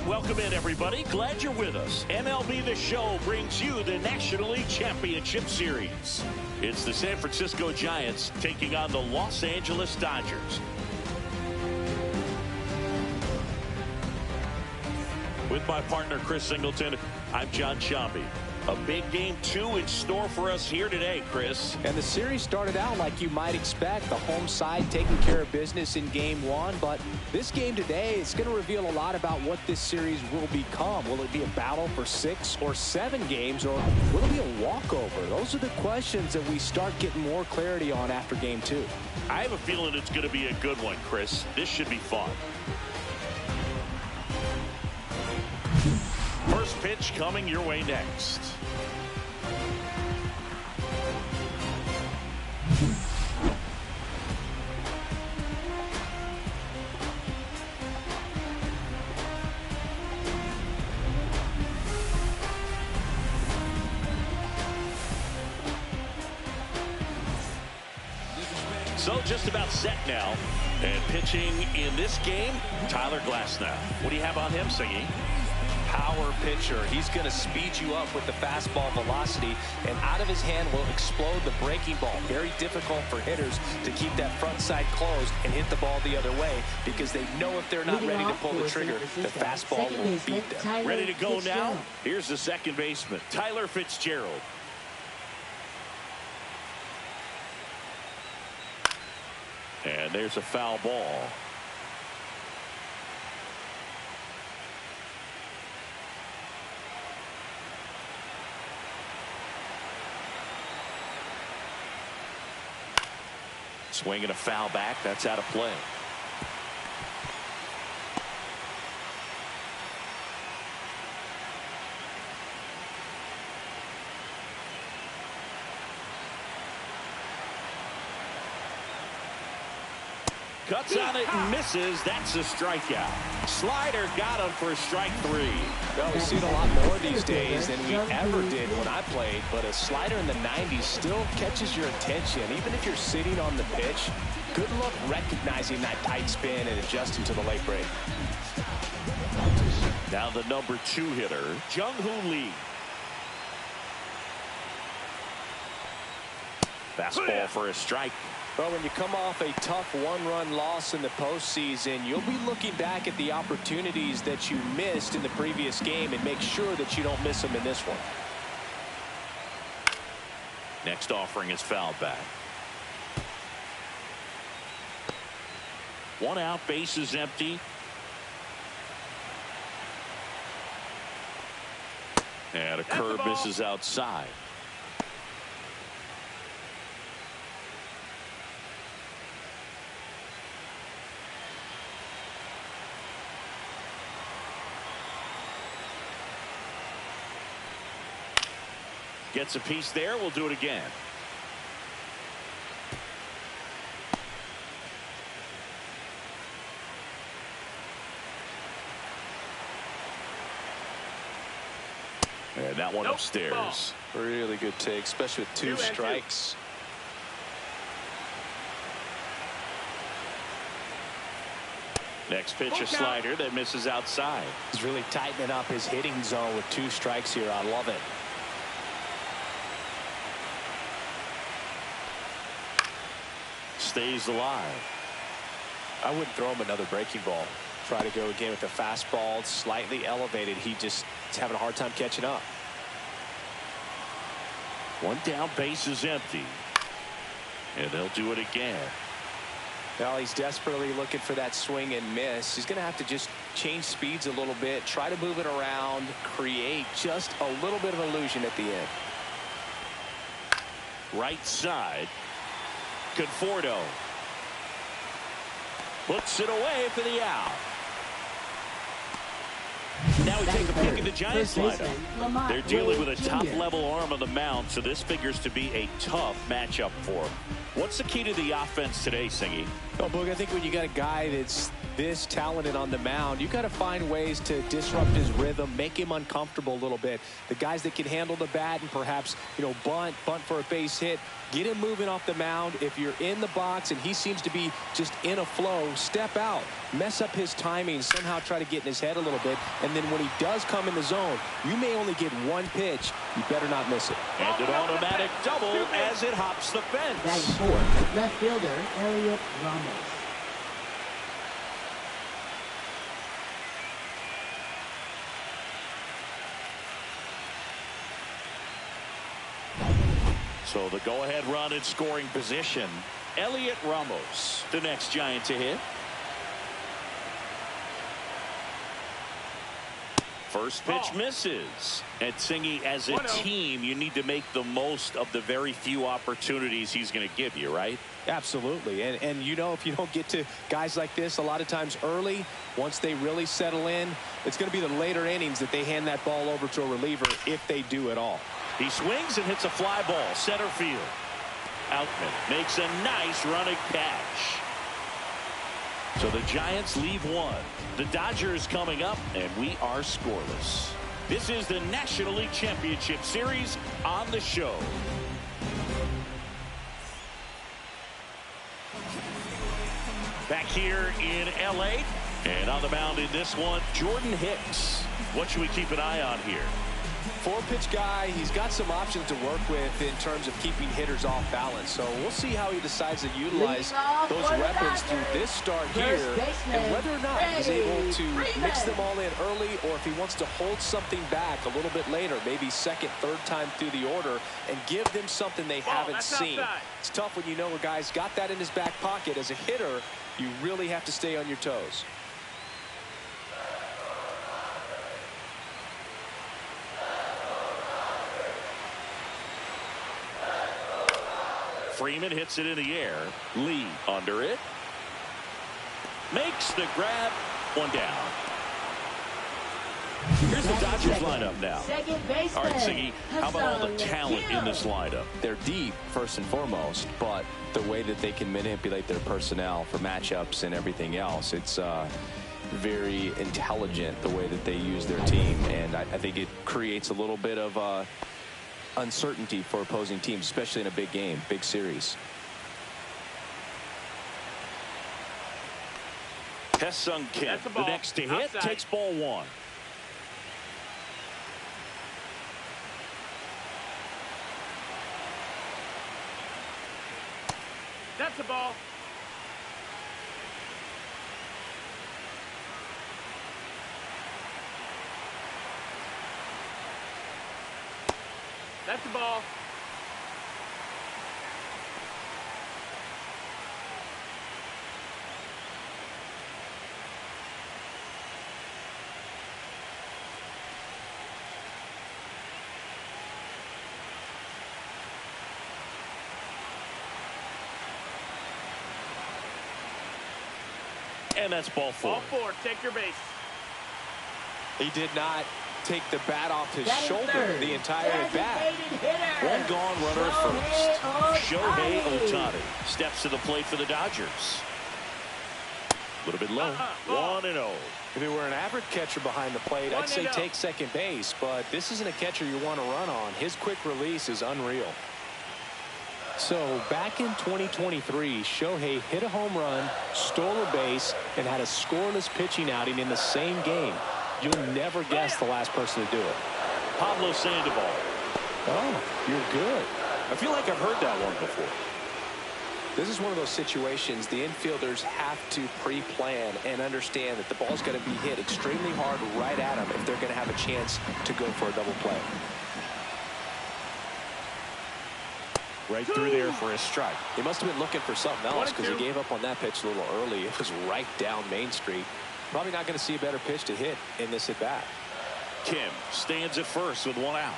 Welcome in, everybody. Glad you're with us. MLB The Show brings you the National League Championship Series. It's the San Francisco Giants taking on the Los Angeles Dodgers. With my partner, Chris Singleton, I'm John Shambi. A big game 2 in store for us here today, Chris. And the series started out like you might expect. The home side taking care of business in game 1. But this game today is going to reveal a lot about what this series will become. Will it be a battle for 6 or 7 games, or will it be a walkover? Those are the questions that we start getting more clarity on after game 2. I have a feeling it's going to be a good one, Chris. This should be fun. First pitch coming your way next. So just about set now. And pitching in this game, Tyler Glasnow. What do you have on him, Singy? Power pitcher. He's going to speed you up with the fastball velocity, and out of his hand will explode the breaking ball. Very difficult for hitters to keep that front side closed and hit the ball the other way, because they know if they're not ready to pull the trigger, the fastball will beat them. Ready to go now? Here's the second baseman, Tyler Fitzgerald. And there's a foul ball. Swinging a foul back. That's out of play. Cuts on it and misses. That's a strikeout. Slider got him for strike 3. Well, we see it a lot more these days than we ever did when I played, but a slider in the 90s still catches your attention. Even if you're sitting on the pitch, good luck recognizing that tight spin and adjusting to the late break. Now the number 2 hitter, Jung-Hoo Lee. Fastball for a strike. Well, when you come off a tough one-run loss in the postseason, you'll be looking back at the opportunities that you missed in the previous game and make sure that you don't miss them in this one. Next offering is fouled back. 1 out, base is empty. And a curve misses outside. Gets a piece there. We'll do it again. And that one upstairs. Really good take, especially with 2 strikes. Next pitch, a slider that misses outside. He's really tightening up his hitting zone with 2 strikes here. I love it. Stays alive. I wouldn't throw him another breaking ball. Try to go again with the fastball slightly elevated. He's having a hard time catching up. 1 down, base is empty. And they'll do it again. Well, he's desperately looking for that swing and miss. He's going to have to just change speeds a little bit, try to move it around, create just a little bit of illusion at the end. Right side. Conforto puts it away for the out. Now we take a peek at the Giants lineup. They're dealing with a top-level arm on the mound, so this figures to be a tough matchup for them. What's the key to the offense today, Singy? Oh, Boog, I think when you got a guy that's this talented on the mound, you got to find ways to disrupt his rhythm, make him uncomfortable a little bit. The guys that can handle the bat and perhaps, bunt for a base hit, get him moving off the mound. If you're in the box and he seems to be just in a flow, step out, mess up his timing, somehow try to get in his head a little bit. And then when he does come in the zone, you may only get one pitch. You better not miss it. And an automatic double as it hops the fence. Batting fourth, left fielder, Elliot Ramos. So the go-ahead run in scoring position. Elliot Ramos, the next Giant to hit. First pitch misses. And Singy, as a team, you need to make the most of the very few opportunities he's going to give you, right? Absolutely. And if you don't get to guys like this a lot of times early, once they really settle in, it's going to be the later innings that they hand that ball over to a reliever, if they do at all. He swings and hits a fly ball, center field. Outman makes a nice running catch. So the Giants leave one. The Dodgers coming up, and we are scoreless. This is the National League Championship Series on the show. Back here in L.A. And on the mound in this one, Jordan Hicks. What should we keep an eye on here? Four-pitch guy. He's got some options to work with in terms of keeping hitters off balance. So we'll see how he decides to utilize those weapons through this start here, and whether or not he's able to mix them all in early, or if he wants to hold something back a little bit later, maybe second, third time through the order, and give them something they haven't seen. It's tough when you know a guy's got that in his back pocket. As a hitter, you really have to stay on your toes. Freeman hits it in the air. Lee under it. Makes the grab. One down. Here's the Dodgers lineup now. All right, Siggy, how about all the talent in this lineup? They're deep, first and foremost, but the way that they can manipulate their personnel for matchups and everything else, it's very intelligent the way that they use their team, and I think it creates a little bit of uncertainty for opposing teams, especially in a big game, big series. Tae-Sung Kim, the next to hit, takes ball one. That's a ball. That's the ball. And that's ball four. Ball four. Take your base. He did not take the bat off his shoulder the entire at bat. One gone, runner at first. Shohei Ohtani steps to the plate for the Dodgers. A little bit low. 1-0. If it were an average catcher behind the plate, I'd say take second base, but this isn't a catcher you want to run on. His quick release is unreal. So back in 2023, Shohei hit a home run, stole a base, and had a scoreless pitching outing in the same game. You'll never guess the last person to do it. Pablo Sandoval. Oh, you're good. I feel like I've heard that one before. This is one of those situations the infielders have to pre-plan and understand that the ball's going to be hit extremely hard right at them if they're going to have a chance to go for a double play. Right through there for a strike. He must have been looking for something else because he gave up on that pitch a little early. It was right down Main Street. Probably not going to see a better pitch to hit in this at bat. Kim stands at first with one out.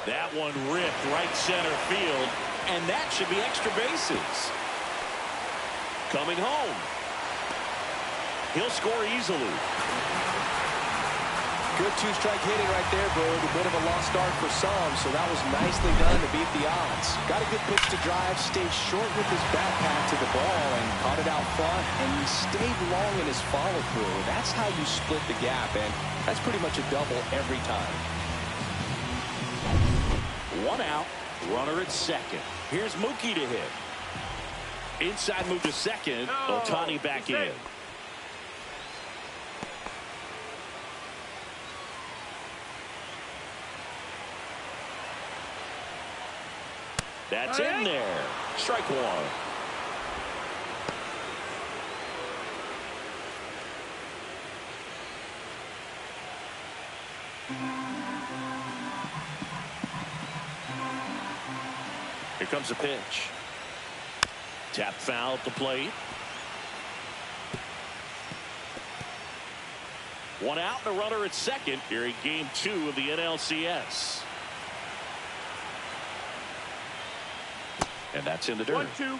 That one ripped right center field, and that should be extra bases. coming home. He'll score easily. Good two-strike hitting right there, Bro. A bit of a lost start for some, so that was nicely done to beat the odds. Got a good pitch to drive, stayed short with his back path to the ball, and caught it out front, and he stayed long in his follow-through. That's how you split the gap, and that's pretty much a double every time. 1 out, runner at second. Here's Mookie to hit. Inside move to second. Ohtani back in. That's in there. Strike one. Here comes a pitch. Tap foul at the plate. 1 out and a runner at second here in game 2 of the NLCS. And that's in the dirt. 1-2.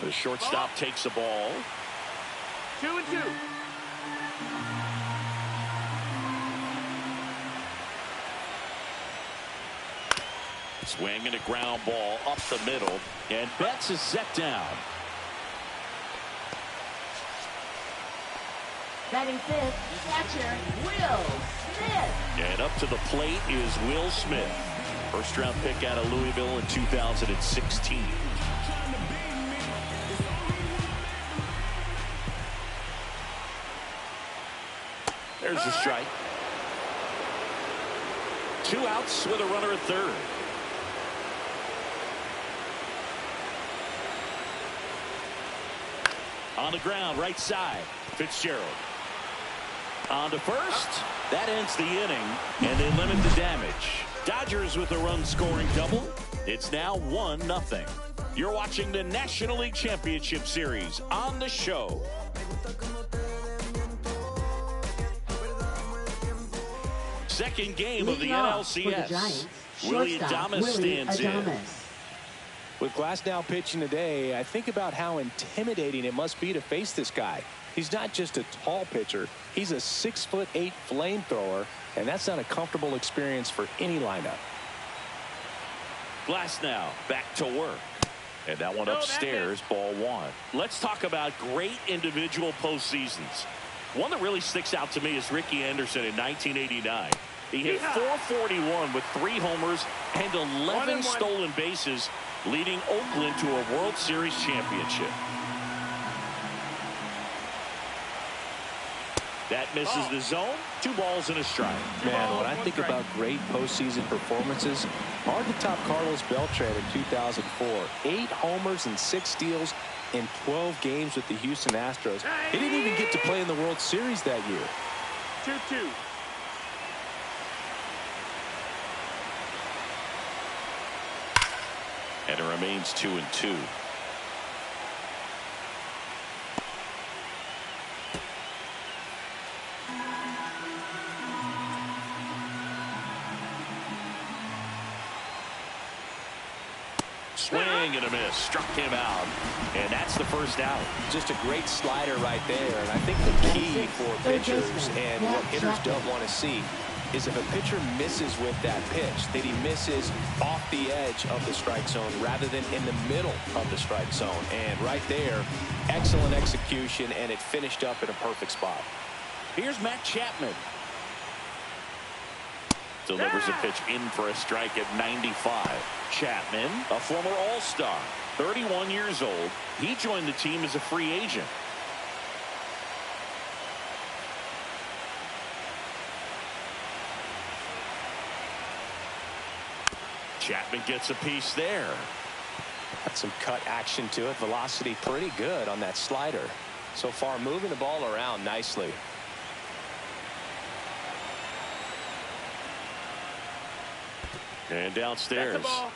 The shortstop takes the ball. 2-2. Swinging a ground ball up the middle, and Betts is set down. Batting fifth, catcher Will Smith. And up to the plate is Will Smith. First round pick out of Louisville in 2016. There's the strike. 2 outs with a runner at third. On the ground, right side, Fitzgerald. On to first. That ends the inning, and they limit the damage. Dodgers with a run-scoring double. It's now 1-0. You're watching the National League Championship Series on the show. Second game of the NLCS. Willie Adames stands in. With Glasnow pitching today, I think about how intimidating it must be to face this guy. He's not just a tall pitcher. He's a 6'8" flamethrower, and that's not a comfortable experience for any lineup. Glasnow back to work. And that one upstairs, ball one. Let's talk about great individual postseasons. One that really sticks out to me is Ricky Anderson in 1989. He hit .441 with 3 homers and 11 stolen bases, leading Oakland to a World Series championship. That misses the zone. 2 balls and a strike. Man, when I think about great postseason performances, hard to top Carlos Beltran in 2004. 8 homers and 6 steals in 12 games with the Houston Astros. He didn't even get to play in the World Series that year. 2-2. And it remains 2-2. Swing and a miss. Struck him out. And that's the first out. Just a great slider right there. And I think the key for pitchers and what hitters don't want to see is if a pitcher misses with that pitch, that he misses off the edge of the strike zone rather than in the middle of the strike zone. And right there, excellent execution, and it finished up in a perfect spot. Here's Matt Chapman. Delivers a pitch in for a strike at 95. Chapman, a former All-Star, 31 years old. He joined the team as a free agent. Chapman gets a piece there. Got some cut action to it. Velocity pretty good on that slider. So far, moving the ball around nicely. And downstairs. That's the ball.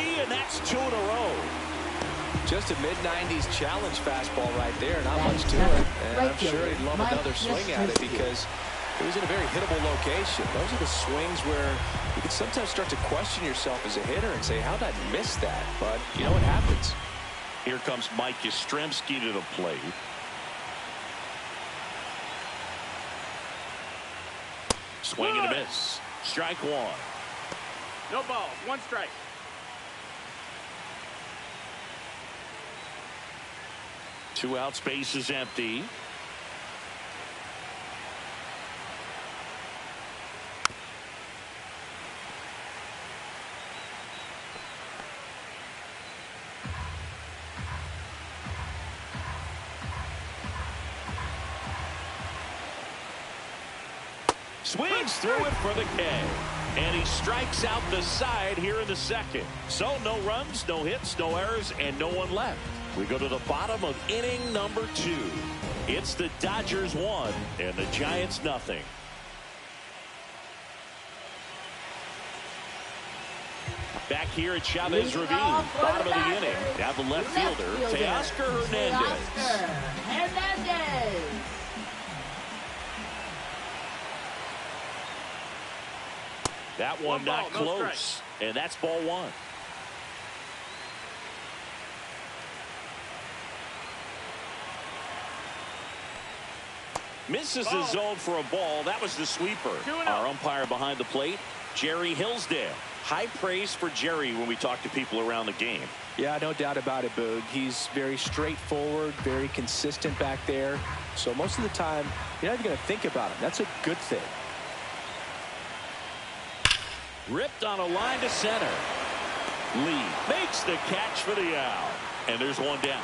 three, and that's 2 in a row. Just a mid-90s challenge fastball right there. Not much to it. And I'm sure he'd love another swing at it because it was in a very hittable location. Those are the swings where you can sometimes start to question yourself as a hitter and say, how did I miss that? But you know what happens. Here comes Mike Yastrzemski to the plate. Swing and a miss. Strike one. No balls. 1 strike. Two outs, base is empty. Swings through it for the K. And he strikes out the side here in the second. So no runs, no hits, no errors, and no one left. We go to the bottom of inning number 2. It's the Dodgers 1 and the Giants nothing. Back here at Chavez Ravine, bottom of the inning. Now the left fielder, Teoscar Hernandez. That one not close, and that's ball 1. Misses the zone for a ball. That was the sweeper. Our umpire behind the plate, Jerry Hillsdale. High praise for Jerry when we talk to people around the game. Yeah, no doubt about it, Boog. He's very straightforward, very consistent back there. So most of the time, you're not even going to think about him. That's a good thing. Ripped on a line to center. Lee makes the catch for the out. And there's one down.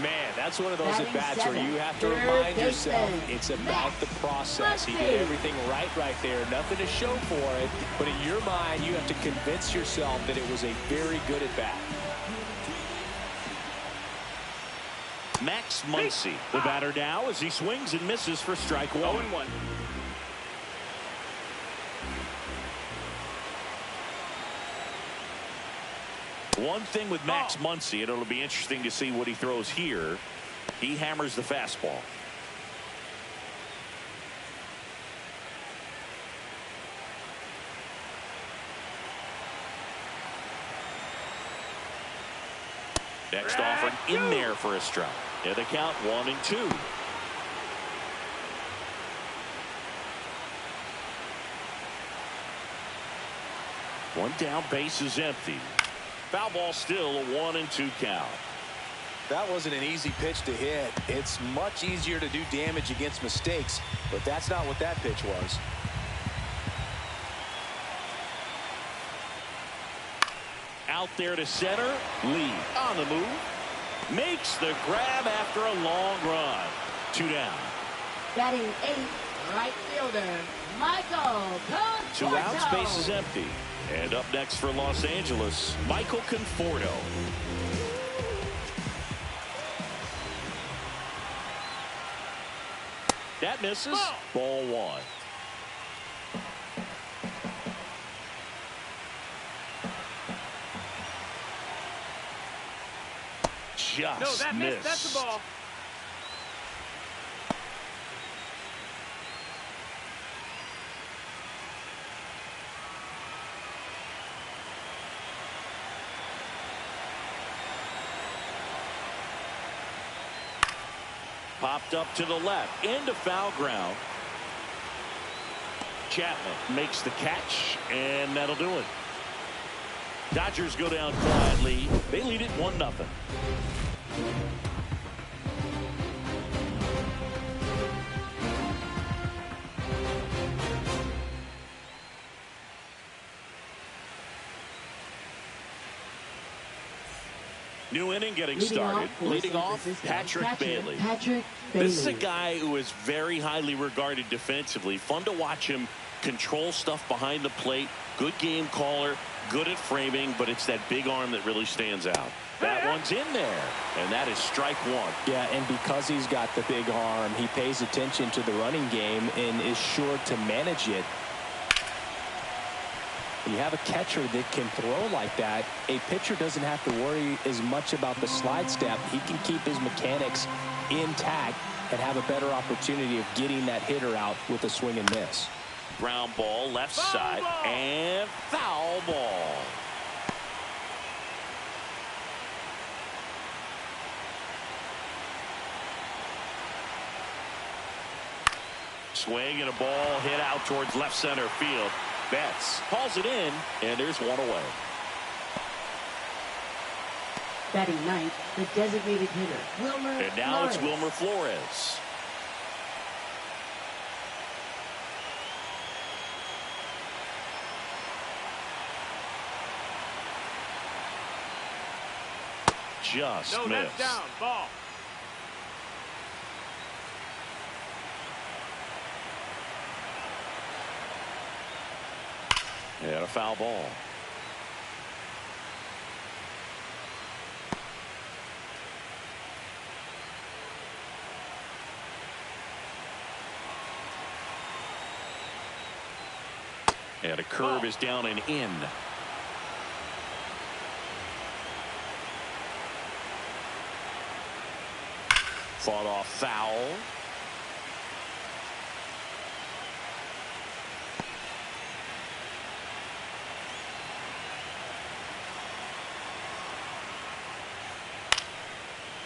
Man, that's one of those at-bats where you have to remind yourself it's about the process. He did everything right there. Nothing to show for it. But in your mind, you have to convince yourself that it was a very good at-bat. Max Muncy, the batter now as he swings and misses for strike 1. 0-1. One thing with Max Muncy, and it'll be interesting to see what he throws here. He hammers the fastball. Next offering in there for a strike. And the count 1-2. One down, base is empty. Foul ball still, a 1-2 count. That wasn't an easy pitch to hit. It's much easier to do damage against mistakes, but that's not what that pitch was. Out there to center. Lee on the move. Makes the grab after a long run. 2 down. Batting 8th, right fielder, Michael Conforto. 2 outs, base is empty. And up next for Los Angeles, Michael Conforto. That misses. Ball 1. Just No, that missed. That's the ball. Popped up to the left into foul ground. Chapman makes the catch, and that'll do it. Dodgers go down quietly. They lead it 1-0. New inning getting started. Leading off, Patrick Bailey. This is a guy who is very highly regarded defensively. Fun to watch him control stuff behind the plate. Good game caller, good at framing, but it's that big arm that really stands out. That one's in there, and that is strike 1. Yeah, and because he's got the big arm, he pays attention to the running game and is sure to manage it. You have a catcher that can throw like that. A pitcher doesn't have to worry as much about the slide step. He can keep his mechanics intact and have a better opportunity of getting that hitter out with a swing and miss. Ground ball, left side, and foul ball. Swing and a ball hit out towards left center field. Betts hauls it in, and there's one away. Batting ninth, the designated hitter, Wilmer And now Flores. it's Wilmer Flores. Just No, missed. that's down. Ball. And a foul ball. And a curve is down and in. Fought off foul.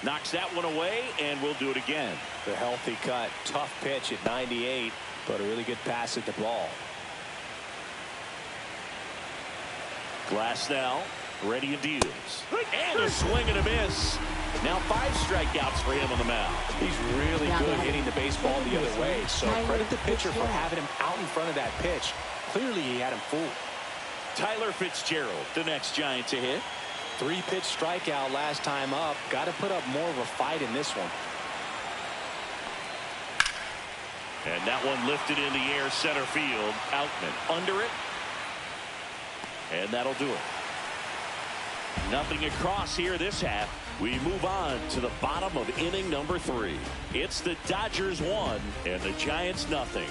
Knocks that one away, and we'll do it again. The healthy cut, tough pitch at 98, but a really good pass at the ball. Glass now, ready and deals. And a swing and a miss. Now 5 strikeouts for him on the mound. He's really good hitting the baseball the other way, so credit the pitcher for having him out in front of that pitch. Clearly he had him fooled. Tyler Fitzgerald, the next Giant to hit. 3-pitch strikeout last time up. Got to put up more of a fight in this one. And that one lifted in the air, center field. Outman under it. And that'll do it. Nothing across here this half. We move on to the bottom of inning number 3. It's the Dodgers 1 and the Giants nothing.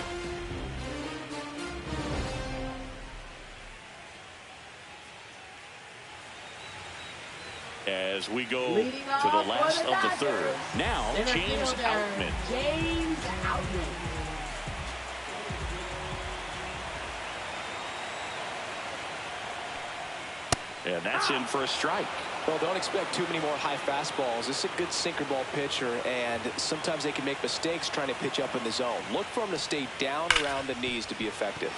As we go Leading to the off last for the of the Dodgers, third. Now, center James fielder, Outman. James Outman. And that's in for a strike. Well, don't expect too many more high fastballs. This is a good sinker ball pitcher, and sometimes they can make mistakes trying to pitch up in the zone. Look for him to stay down around the knees to be effective.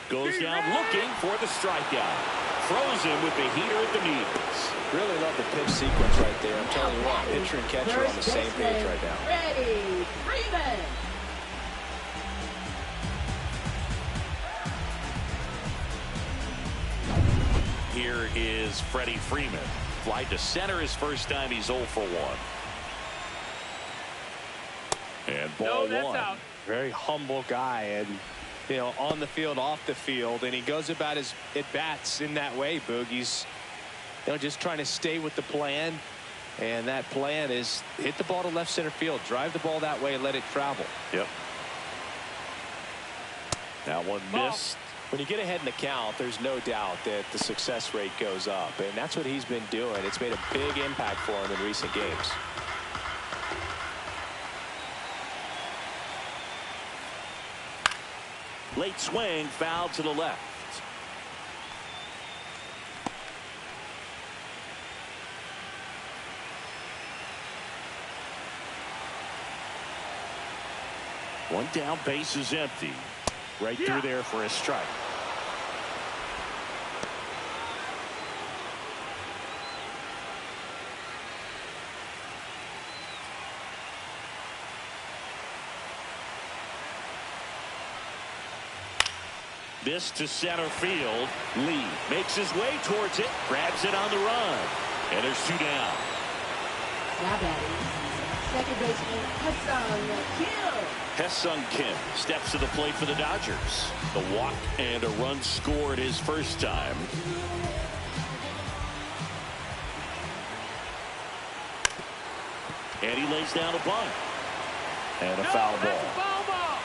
Goes down looking for the strikeout. Throws him with the heater at the knees. Really love the pitch sequence right there. I'm telling you what, pitcher and catcher on the same page right now. Freddie Freeman. Here is Freddie Freeman. Fly to center his first time. He's 0 for 1. And ball No, that's 1. out. Very humble guy, and you know, on the field, off the field, and he goes about his at-bats in that way, Boog. He's just trying to stay with the plan, and that plan is hit the ball to left center field, drive the ball that way, and let it travel. Yep. That one missed. When you get ahead in the count, there's no doubt that the success rate goes up, and that's what he's been doing. It's made a big impact for him in recent games. Late swing, foul to the left. One down, base is empty. Right through there for a strike. This to center field. Lee makes his way towards it, grabs it on the run, and there's 2 down. Now batting, second baseman Hassan Kim. Hesung Kim steps to the plate for the Dodgers. The walk and a run scored his first time. And he lays down a bunt. And a No, foul that's ball. a foul ball.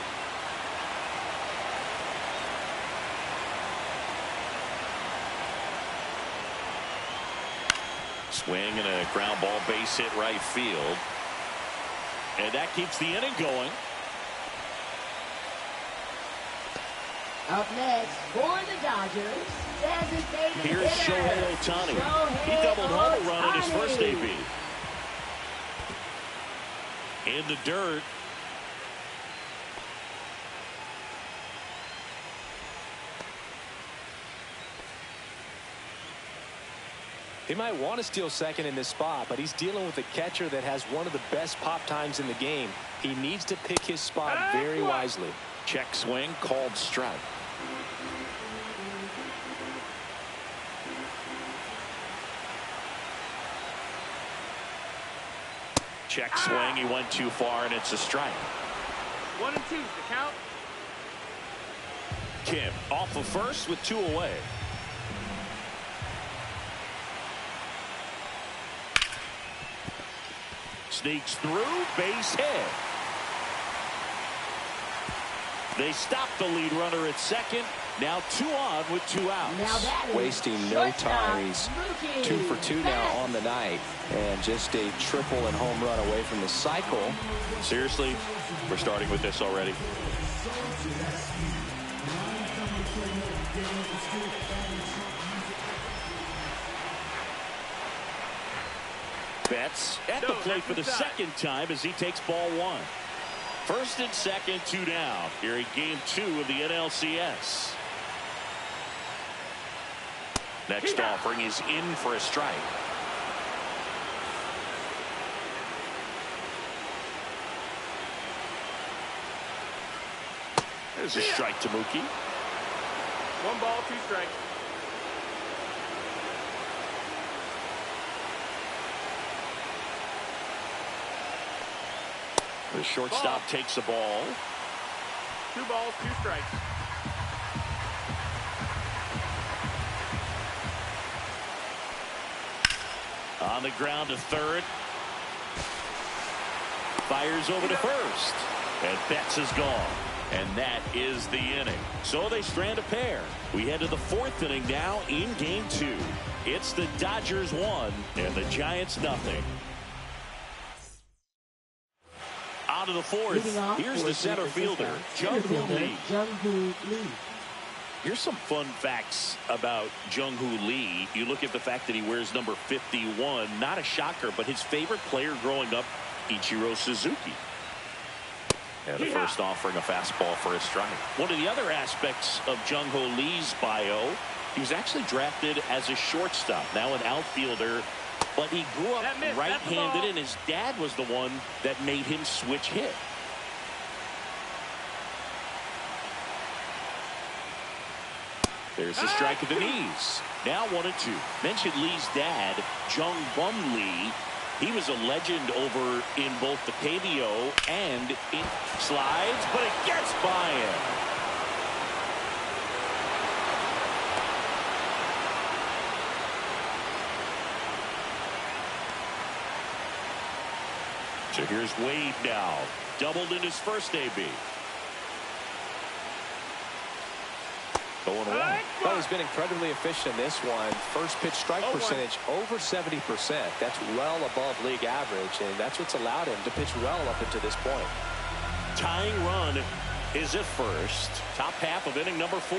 Swing and a ground ball, base hit right field. And that keeps the inning going. Up next for the Dodgers, designated Here's hitter, Shohei Ohtani. He Shohei doubled home a run in his Ohtani. first debut. In the dirt. He might want to steal second in this spot, but he's dealing with a catcher that has one of the best pop times in the game. He needs to pick his spot very wisely. Check swing, called strike. Check swing, he went too far, and it's a strike. 1 and 2's the count. Kim off of first with 2 away. Sneaks through, base hit. They stop the lead runner at second. Now 2 on with 2 outs. Now that is Wasting no shortstop, time. He's Mookie 2 for 2 now Betts. on the night. And just a triple and home run away from the cycle. Seriously, we're starting with this already. Betts at the plate for the second time as he takes ball 1. First and second, 2 down here in game 2 of the NLCS. Next offering is in for a strike. There's a strike to Mookie. 1 ball, 2 strikes. The shortstop takes the ball. 2 balls, 2 strikes. On the ground to third. Fires over to first. And Betts is gone. And that is the inning. So they strand a pair. We head to the 4th inning now in game 2. It's the Dodgers 1 and the Giants nothing. Out of the 4th, here's the center fielder, Jung-Hoo Lee. Jung-Hoo Lee. Here's some fun facts about Jung-Hoo Lee. You look at the fact that he wears number 51. Not a shocker, but his favorite player growing up, Ichiro Suzuki. And the first offering a fastball for a strike. One of the other aspects of Jung-Hoo Lee's bio, he was actually drafted as a shortstop, now an outfielder. But he grew up right-handed, and his dad was the one that made him switch hit. There's the strike at the knees. Now 1 and 2. Mentioned Lee's dad, Jung Bum Lee. He was a legend over in both the KBO and it slides, but it gets by him. So here's Wade now. Doubled in his first debut. Going 1. Well, he's been incredibly efficient in this one. First pitch strike percentage over 70%. That's well above league average, and that's what's allowed him to pitch well up until this point. Tying run is at first. Top half of inning number 4.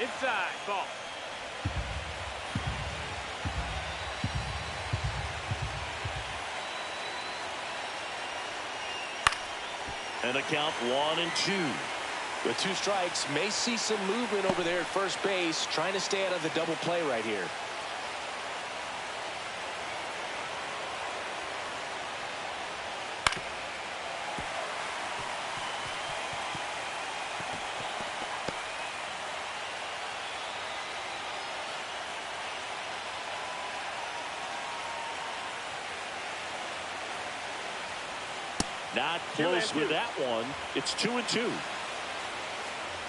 Inside, ball. And a count 1 and 2. With 2 strikes, may see some movement over there at first base, trying to stay out of the double play right here. Not close with that one. It's 2 and 2.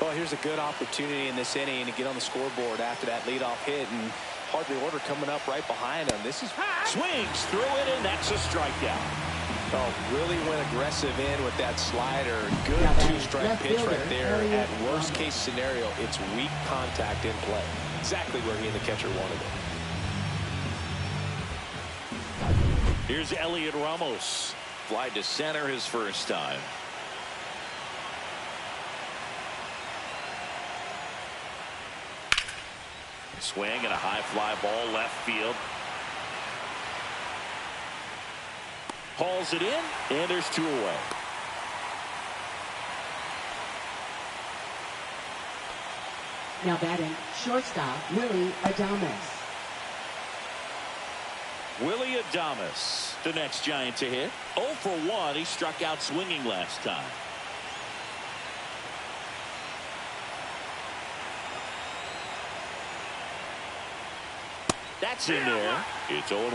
Well, here's a good opportunity in this inning to get on the scoreboard after that leadoff hit and part of the order coming up right behind him. This is Swings through it, and that's a strikeout. Oh, really went aggressive in with that slider. Good Now that is two-strike left pitch fielder, right there. Elliott At worst-case scenario, it's weak contact in play. Exactly where he and the catcher wanted it. Here's Elliott Ramos. Fly to center his first time. Swing and a high fly ball left field. Hauls it in, and there's 2 away. Now batting, shortstop, Willie Adames. Willie Adames, the next Giant to hit. 0 for 1. He struck out swinging last time. That's in there. It's 0-1.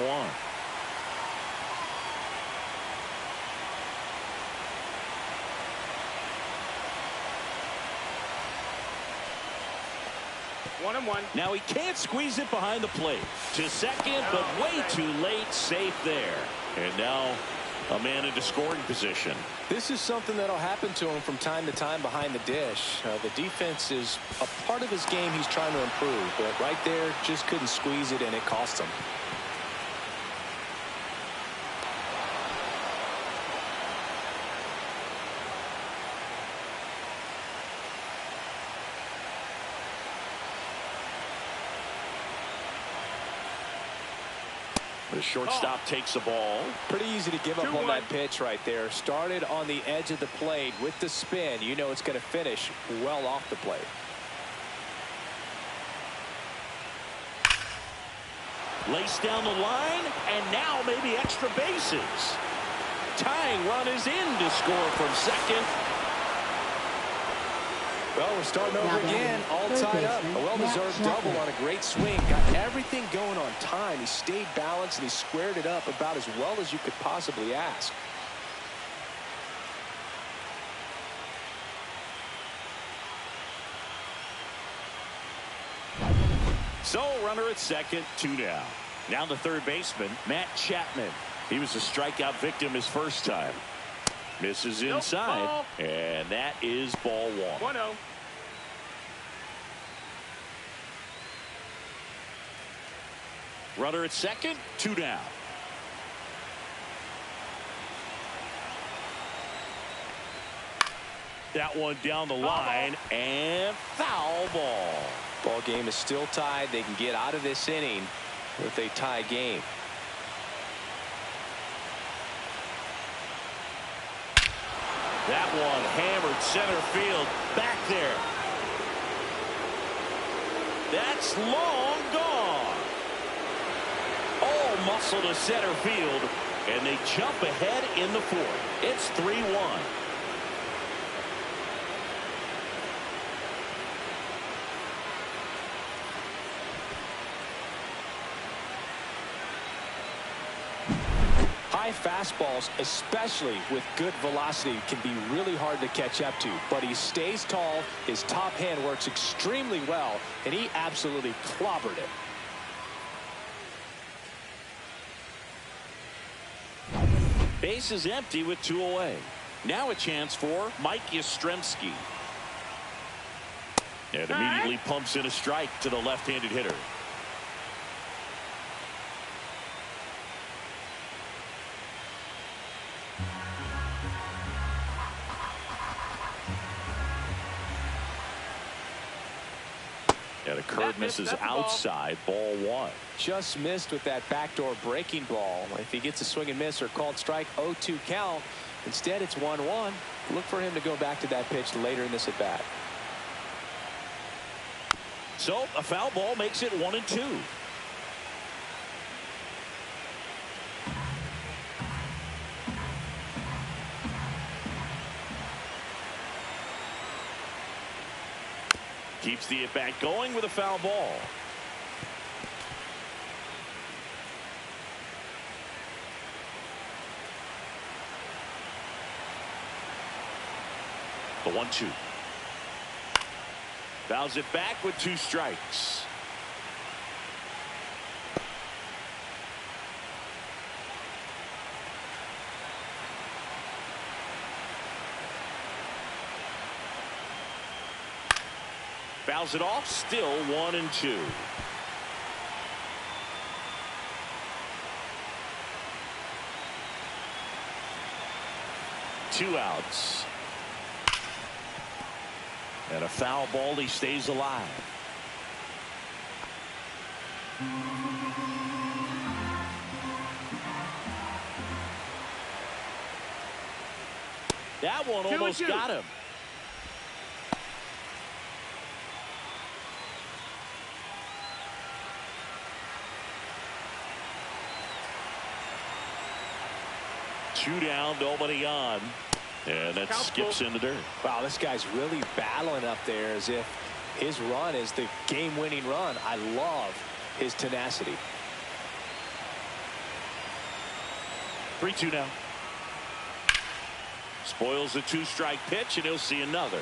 One and one. Now he can't squeeze it behind the plate. To second, but way too late. Safe there. And now a man into scoring position. This is something that'll happen to him from time to time behind the dish. The defense is a part of his game he's trying to improve, but right there just couldn't squeeze it, and it cost him. The shortstop takes the ball. Pretty easy to give up on 2-1. that pitch right there. Started on the edge of the plate with the spin. You know it's going to finish well off the plate. Laced down the line, and now maybe extra bases. Tying run is in to score from second. Well, we're starting over Now again, all third tied up. A baseman, well-deserved Matt double Chapman. on a great swing. Got everything going on time. He stayed balanced, and he squared it up about as well as you could possibly ask. So, runner at second, 2 down. Now the third baseman, Matt Chapman. He was a strikeout victim his first time. Misses inside, ball. and that is ball 1. 1-0. Runner at second, 2 down. That one down the line, and foul ball. Ball game is still tied. They can get out of this inning with a tie game. That one hammered center field back there. That's long gone. All muscle to center field, and they jump ahead in the 4th. It's 3-1. High fastballs, especially with good velocity, can be really hard to catch up to. But he stays tall, his top hand works extremely well, and he absolutely clobbered it. Base is empty with 2 away. Now a chance for Mike Yastrzemski. And immediately pumps in a strike to the left-handed hitter. And a curve misses outside, ball 1. Just missed with that backdoor breaking ball. If he gets a swing and miss or called strike, 0-2 count. Instead, it's 1-1. Look for him to go back to that pitch later in this at bat. So a foul ball makes it 1-2. Keeps the at-bat going with a foul ball. The 1-2. Fouls it back with 2 strikes. Fouls it off. Still 1-2. Two outs. And a foul ball. He stays alive. That one almost got him. Two down, nobody on. And that skips in the dirt. Wow, this guy's really battling up there as if his run is the game-winning run. I love his tenacity. 3-2 now. Spoils the two-strike pitch, and he'll see another.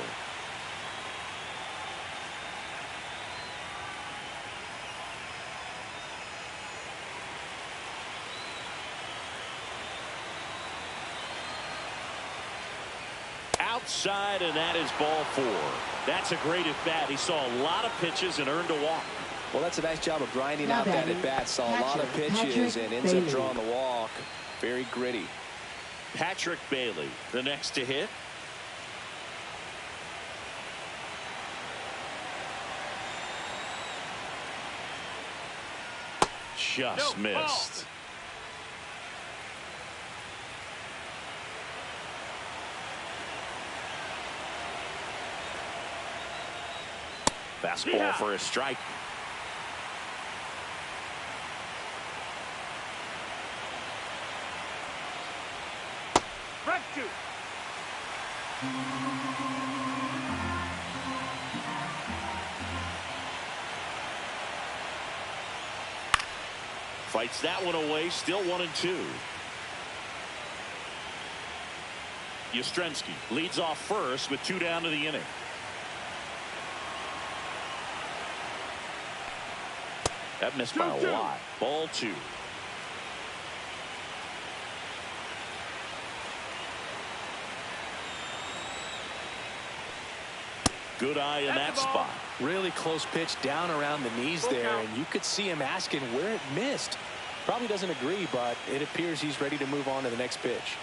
Outside, and that is ball 4. That's a great at-bat. He saw a lot of pitches and earned a walk. Well, that's a nice job of grinding out that at-bat. Saw a lot of pitches and ends up drawing the walk. Very gritty. Patrick Bailey, the next to hit. Just missed. Fastball for a strike. Strike 2. Fights that one away. Still 1-2. Yastrzemski leads off first with 2 down to the inning. That missed by a lot. Ball 2. Good eye in that spot. Really close pitch down around the knees there, and you could see him asking where it missed. Probably doesn't agree, but it appears he's ready to move on to the next pitch.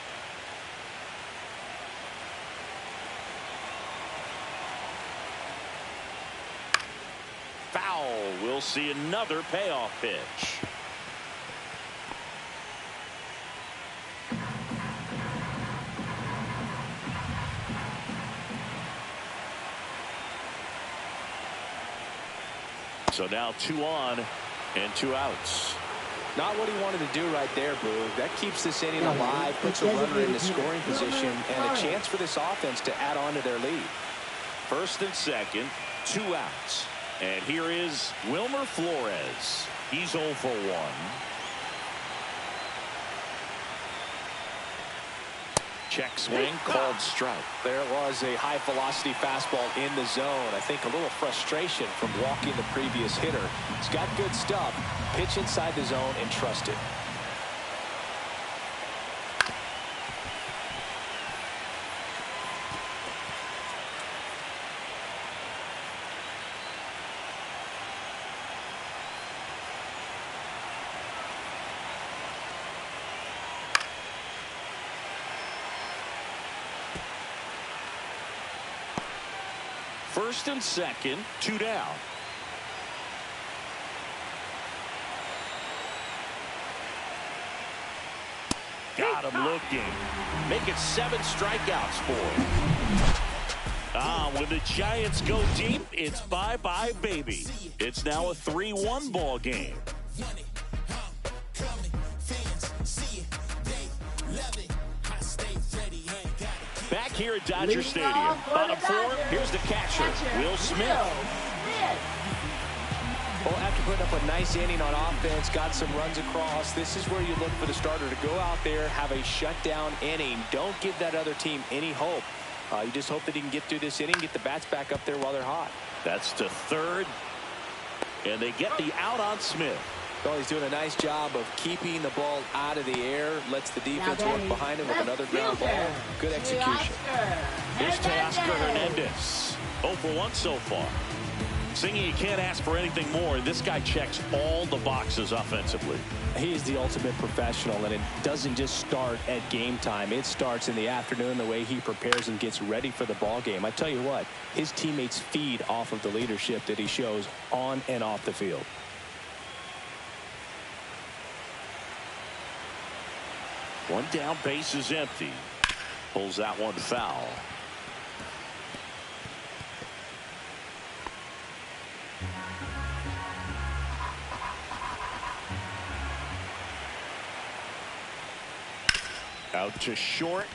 Foul. We'll see another payoff pitch. So now 2 on and 2 outs. Not what he wanted to do right there, Boo. That keeps this inning alive, puts a runner in the scoring position, and a chance for this offense to add on to their lead. First and second, 2 outs. And here is Wilmer Flores. He's 0 for 1. Check swing, called strike. There it was, a high-velocity fastball in the zone. I think a little frustration from walking the previous hitter. He's got good stuff. Pitch inside the zone and trust it. First and second, 2 down. Got him looking. Make it 7 strikeouts for him. When the Giants go deep, it's bye-bye, baby. It's now a 3-1 ball game. Back here at Dodger Stadium. Bottom 4, here's the catcher, Will Smith. Well, after putting up a nice inning on offense, got some runs across, this is where you look for the starter to go out there, have a shutdown inning. Don't give that other team any hope. You just hope that he can get through this inning, get the bats back up there while they're hot. That's to third, and they get the out on Smith. Well, he's doing a nice job of keeping the ball out of the air, lets the defense work behind him with another ground ball. Good execution. Here's Teoscar Hernandez. 0 for 1 so far. Singy, you can't ask for anything more. This guy checks all the boxes offensively. He's the ultimate professional, and it doesn't just start at game time. It starts in the afternoon, the way he prepares and gets ready for the ball game. I tell you what, his teammates feed off of the leadership that he shows on and off the field. One down, base is empty. Pulls that one foul. Out to short.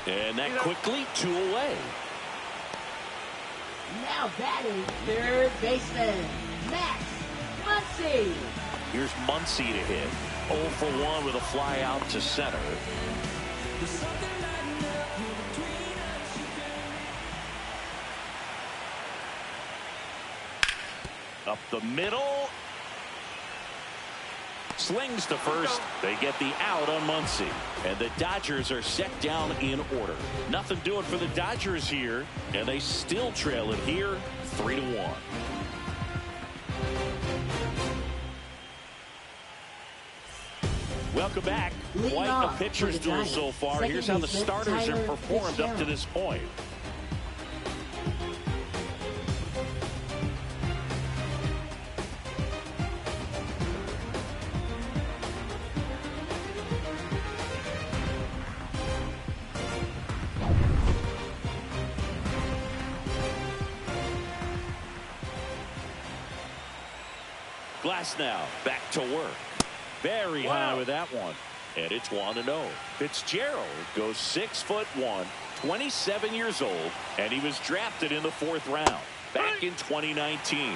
And that quickly 2 away. Now batting third baseman, Max Muncy. Here's Muncy to hit. 0 for 1 with a fly out to center. Up the middle. Slings to first. They get the out on Muncy. And the Dodgers are set down in order. Nothing doing for the Dodgers here. And they still trail it here 3-1. Welcome back. Quite a pitcher's duel so far. Here's how the starters have performed up to this point. Glass now back to work. Very high with that one. And it's 1-0. Fitzgerald goes 6'1", 27 years old, and he was drafted in the 4th round back in 2019.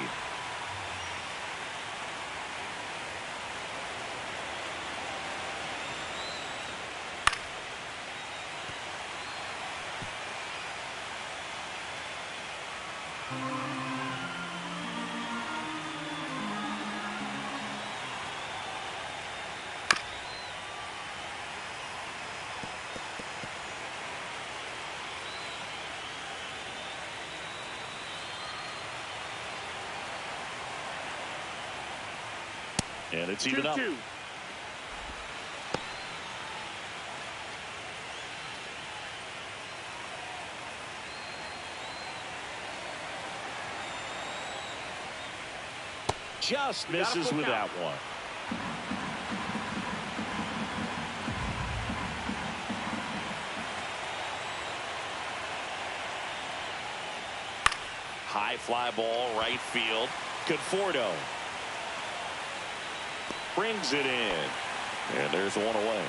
And it's even up. 2-2. Just misses with that one. High fly ball, right field. Conforto brings it in. And there's one away.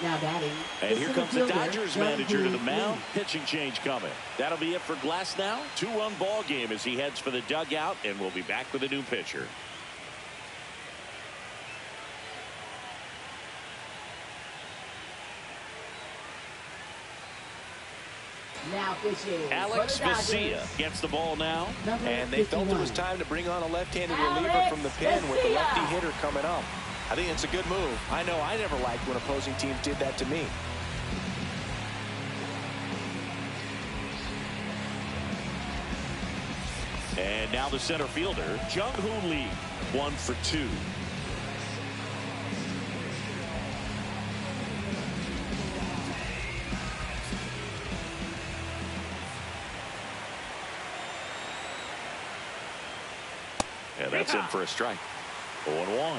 Now batting. And here comes the Dodgers manager to the mound. Pitching change coming. That'll be it for Glass now. 2-run ball game as he heads for the dugout, and we'll be back with a new pitcher. Now pitching. Alex Vesia gets the ball now. And they felt it was time to bring on a left-handed reliever from the pen with the lefty hitter coming up. I think it's a good move. I know I never liked when opposing teams did that to me. And now the center fielder, Jung-Hoo Lee, 1 for 2. And that's in for a strike. 0-1.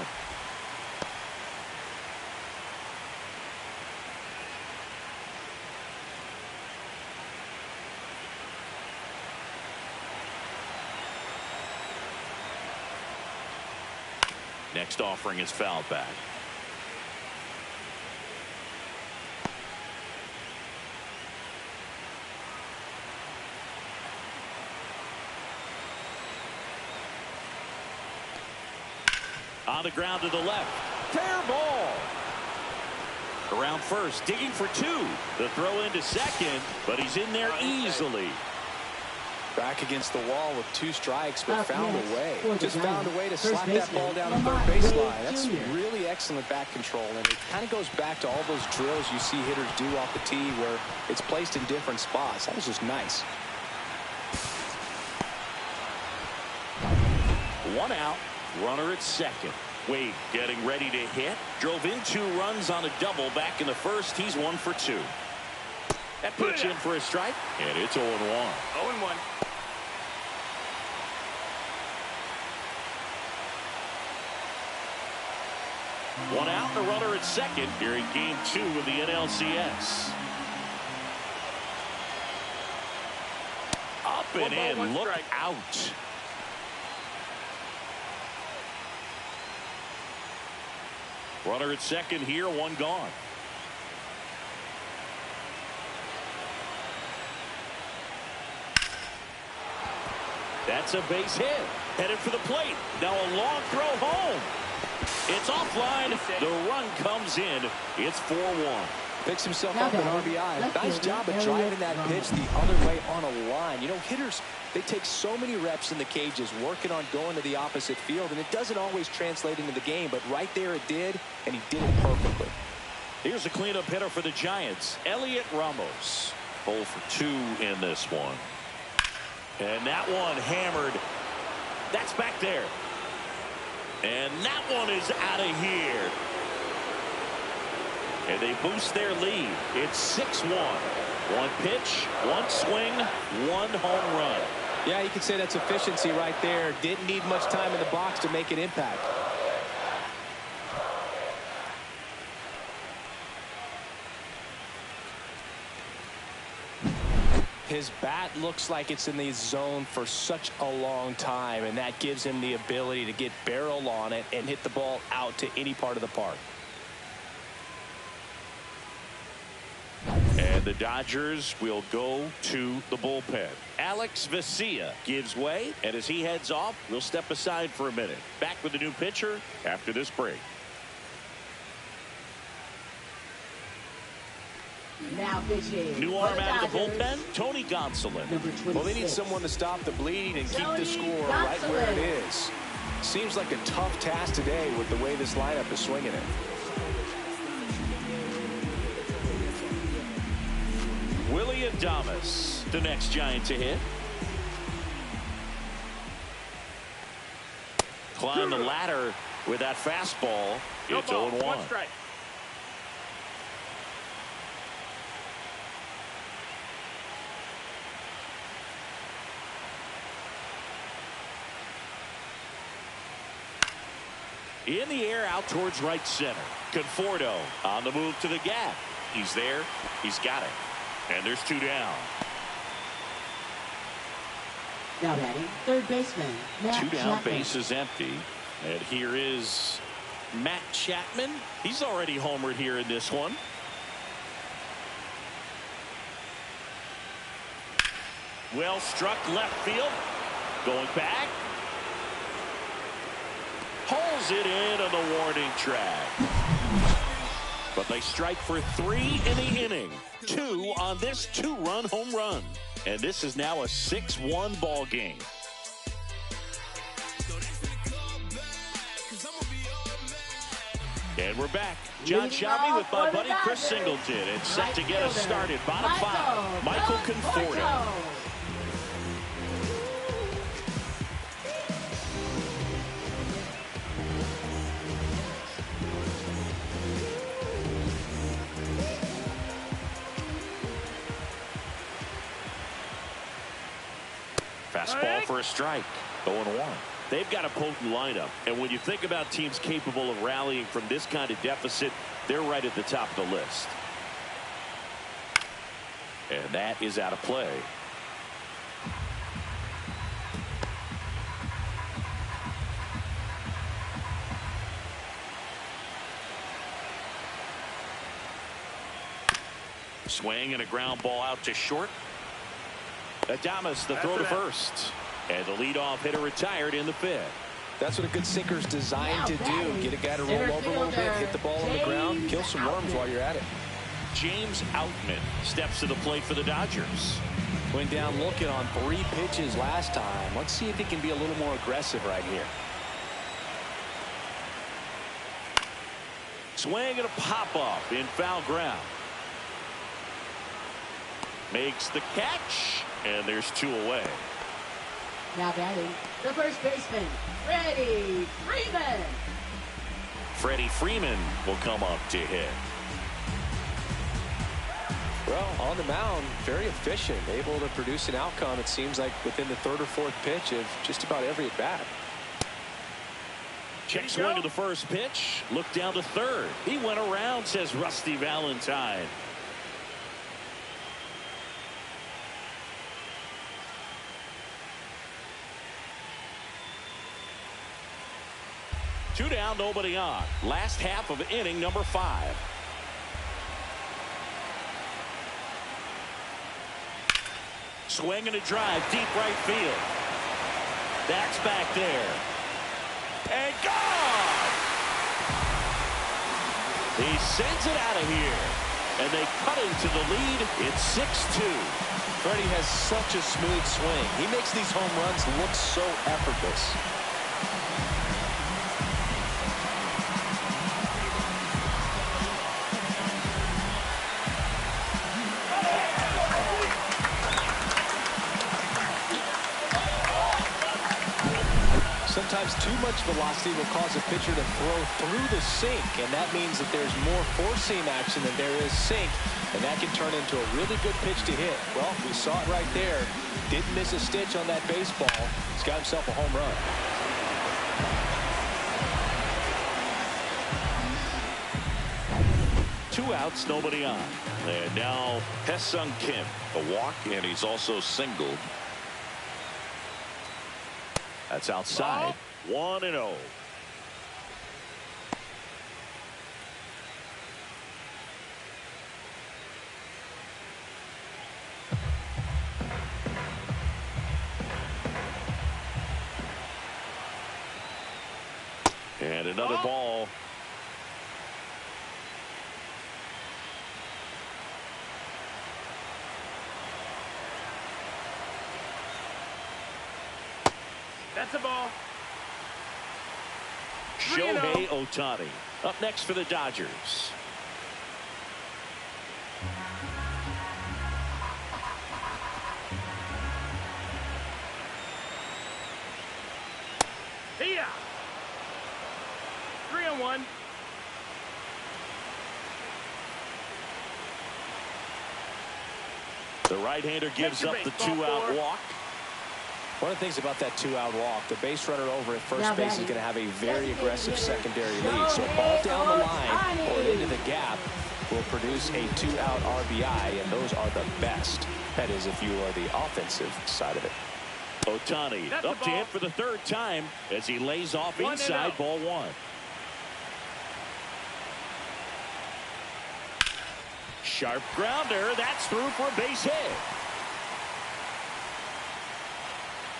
Next offering is fouled back. On the ground to the left. Fair ball. Around first, digging for 2. The throw into second, but he's in there easily. Back against the wall with 2 strikes, but found next, a way. for the Just found a way to Giants, slap that ball down the third baseline. That's really excellent back control, and it kind of goes back to all those drills you see hitters do off the tee where it's placed in different spots. That was just nice. 1 out, runner at second. Wade getting ready to hit. Drove in 2 runs on a double back in the first. He's 1 for 2. That pitch in for a strike, and it's 0-1. 0-1. One out, the runner at second here in game 2 of the NLCS. Up and in, look out. Runner at second here, 1 gone. That's a base hit. Headed for the plate. Now a long throw home. It's offline. The run comes in. It's 4-1. Picks himself up an RBI. Nice job of driving that pitch the other way on a line. You know, hitters, they take so many reps in the cages working on going to the opposite field, and it doesn't always translate into the game, but right there it did, and he did it perfectly. Here's a cleanup hitter for the Giants, Elliot Ramos. 0 for 2 in this one. And that one hammered. That's back there. And that one is out of here. And they boost their lead. It's 6-1. 1 pitch, 1 swing, 1 home run. Yeah, you could say that's efficiency right there. Didn't need much time in the box to make an impact. His bat looks like it's in the zone for such a long time, and that gives him the ability to get barrel on it and hit the ball out to any part of the park. And the Dodgers will go to the bullpen. Alex Vesia gives way, and as he heads off, we'll step aside for a minute. Back with a new pitcher after this break. Now pitching. New arm out of the bullpen, Tony Gonsolin. Well, they need someone to stop the bleeding and keep the score right where it is. Seems like a tough task today with the way this lineup is swinging it. Willie Adames, the next Giant to hit. Climb the ladder with that fastball. It's 0-1. 1 strike. In the air out towards right center. Conforto on the move to the gap. He's there. He's got it. And there's 2 down. Now batting, third baseman, Matt 2 down, Chapman. base is empty. And here is Matt Chapman. He's already homered here in this one. Well struck left field. Going back. Holds it in on the warning track. But they strike for 3 in the inning. 2 on this 2-run home run. And this is now a 6-1 ball game. And we're back. John Shelby with my buddy Chris Singleton. And set to get us started. Bottom 5. Michael Conforto. Fastball for a strike. 0-1. They've got a potent lineup, and when you think about teams capable of rallying from this kind of deficit, they're right at the top of the list. And that is out of play. Swing and a ground ball out to short. Adames the throw to first. And the leadoff hitter retired in the 5th. That's what a good sinker's designed to do. Get a guy to roll over a little bit, hit the ball on the ground, kill some worms while you're at it. James Outman steps to the plate for the Dodgers. Went down looking on 3 pitches last time. Let's see if he can be a little more aggressive right here. Swing and a pop-up in foul ground. Makes the catch, and there's 2 away. Now batting, the first baseman, Freddie Freeman. Freddie Freeman will come up to hit. Well, on the mound, very efficient, able to produce an outcome, it seems like, within the 3rd or 4th pitch of just about every at-bat. Check swing of the first pitch. Look down to 3rd. He went around, says Rusty Valentine. Two down, nobody on. Last half of inning number 5. Swing and a drive, deep right field. That's back there. And gone! He sends it out of here. And they cut into the lead. It's 6-2. Freddie has such a smooth swing. He makes these home runs look so effortless. Sometimes too much velocity will cause a pitcher to throw through the sink, and that means that there's more four-seam action than there is sink, and that can turn into a really good pitch to hit. Well, we saw it right there. Didn't miss a stitch on that baseball. He's got himself a home run. Two outs, nobody on. And now Hae-Sung Kim, a walk, and he's also singled. That's outside. 1-0. And another ball. That's a ball. Shohei Ohtani up next for the Dodgers. See ya. 3-1. The right-hander gives up the two-out walk. One of the things about that two-out walk, the base runner over at first base is going to have a very aggressive secondary lead. So a ball down the line or into the gap will produce a two-out RBI, and those are the best. That is, if you are the offensive side of it. Ohtani up to hit for the 3rd time as he lays off inside, ball 1. Sharp grounder. That's through for a base hit.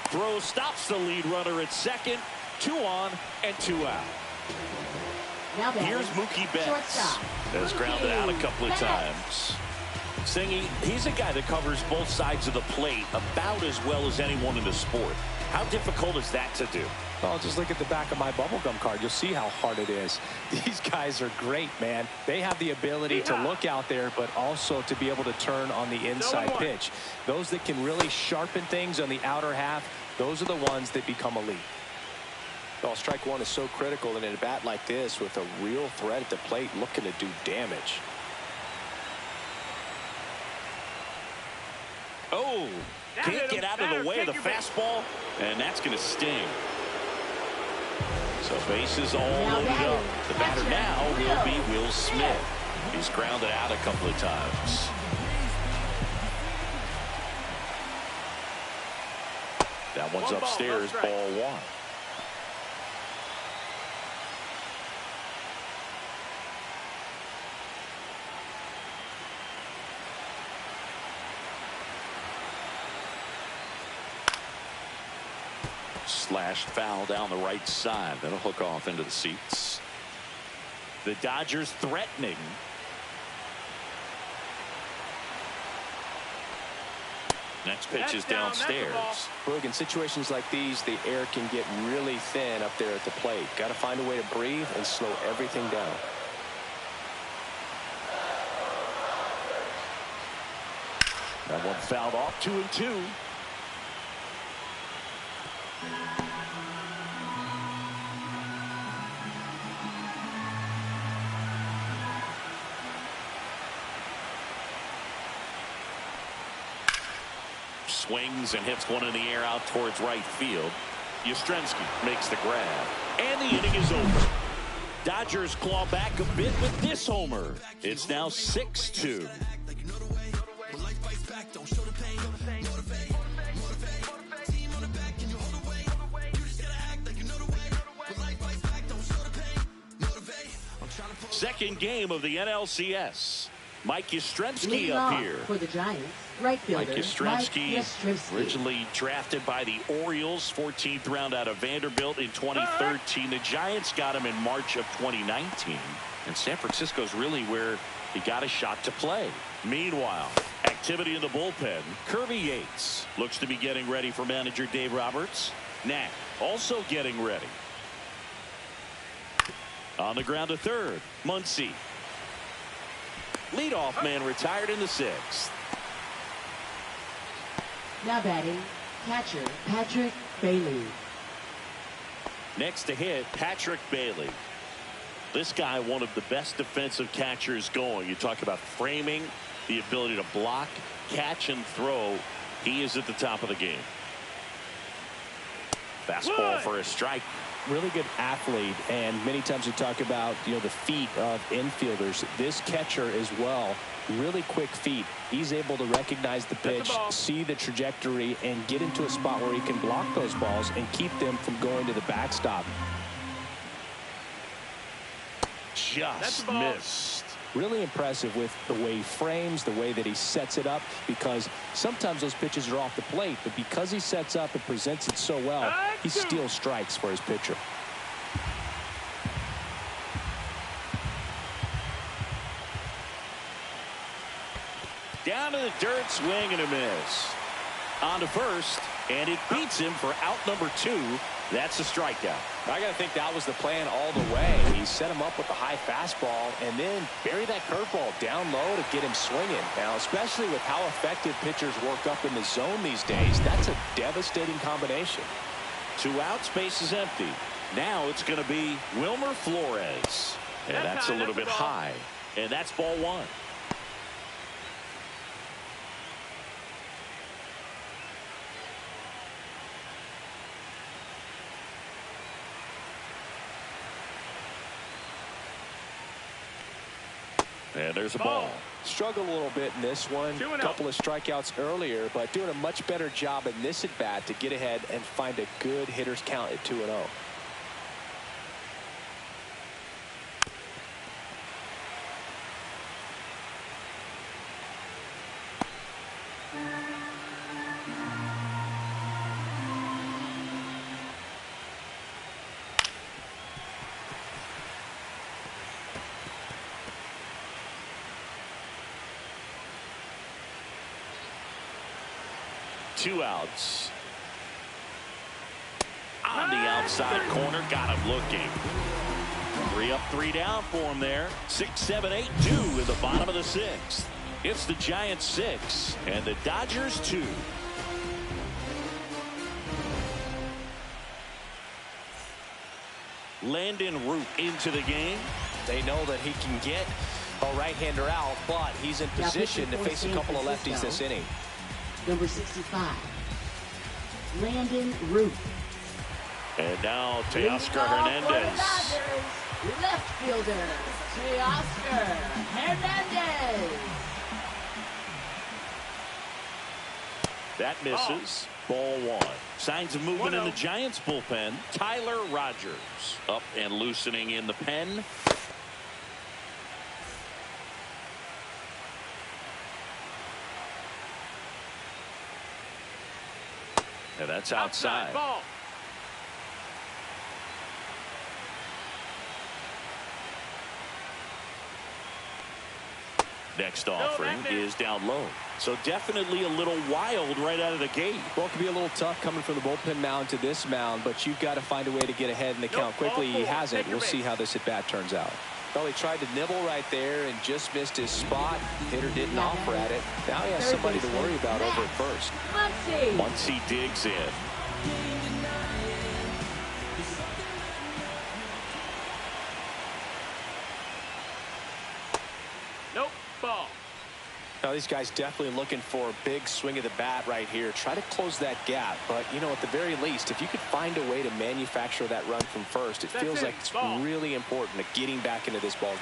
Throw stops the lead runner at second. 2 on and 2 out. Here's Mookie Betts. Has grounded out a couple of times. Singy, he's a guy that covers both sides of the plate about as well as anyone in the sport. How difficult is that to do? Well, just look at the back of my bubblegum card. You'll see how hard it is. These guys are great, man. They have the ability to look out there, but also to be able to turn on the inside pitch. Those that can really sharpen things on the outer half, those are the ones that become elite. Well, strike one is so critical in a bat like this with a real threat at the plate looking to do damage. Oh, can't get out of the way of the fastball, and that's going to sting. So bases all loaded up. The batter now will be Will Smith. He's grounded out a couple of times. That one's upstairs, ball 1. Slashed foul down the right side. That'll hook off into the seats. The Dodgers threatening. Next pitch is That's downstairs. Look, in situations like these, the air can get really thin up there at the plate. Got to find a way to breathe and slow everything down. That one fouled off, 2-2. Swings and hits one in the air out towards right field. Yastrzemski makes the grab. And the inning is over. Dodgers claw back a bit with this homer. It's now 6-2. Second game of the NLCS. Mike Yastrzemski up here. For the Giants, right fielder, Mike Yastrzemski, originally drafted by the Orioles, 14th round out of Vanderbilt in 2013. The Giants got him in March of 2019. And San Francisco's really where he got a shot to play. Meanwhile, activity in the bullpen. Kirby Yates looks to be getting ready for manager Dave Roberts. Knack also getting ready. On the ground to third, Muncy. Leadoff man retired in the 6th. Now batting, catcher Patrick Bailey. Next to hit, Patrick Bailey. This guy, one of the best defensive catchers going. You talk about framing, the ability to block, catch, and throw. He is at the top of the game. Fastball for a strike. Really good athlete, and many times we talk about the feet of infielders. This catcher as well, really quick feet. He's able to recognize the pitch, see the trajectory, and get into a spot where he can block those balls and keep them from going to the backstop. Just missed. Really impressive with the way he frames, the way that he sets it up, because sometimes those pitches are off the plate, but because he sets up and presents it so well, he steals strikes for his pitcher. Down to the dirt, swing and a miss. On to first, and it beats him for out number 2. That's a strikeout. I got to think that was the plan all the way. He set him up with a high fastball and then bury that curveball down low to get him swinging. Now, especially with how effective pitchers work up in the zone these days, that's a devastating combination. 2 outs, base is empty. Now it's going to be Wilmer Flores. And that's a little bit high. And that's ball 1. And there's a ball. Struggled a little bit in this one. A couple of strikeouts earlier, but doing a much better job in this at bat to get ahead and find a good hitter's count at 2-0. Two outs. On the outside corner, got him looking. 3 up, 3 down for him there. 6, 7, 8, 2 in the bottom of the 6th. It's the Giants 6 and the Dodgers 2. Landon Root into the game. They know that he can get a right-hander out, but he's in position to face a couple of lefties this inning. Number 65, Landon Root. And now Teoscar Hernandez. Left fielder, Teoscar Hernandez. That misses. Ball 1. Signs of movement in the Giants bullpen. Tyler Rogers up and loosening in the pen. And that's outside. Ball. Next offering is down low. So definitely a little wild right out of the gate. Well, it can be a little tough coming from the bullpen mound to this mound, but you've got to find a way to get ahead in the count quickly. He hasn't. We'll see how this at-bat turns out. Well, he tried to nibble right there and just missed his spot. Hitter didn't offer at it. Now he has somebody to worry about over at first. Muncy digs in. Nope, ball. Now, these guys definitely looking for a big swing of the bat right here. Try to close that gap. But, you know, at the very least, if you could find a way to manufacture that run from first, it feels like it's really important to getting back into this ball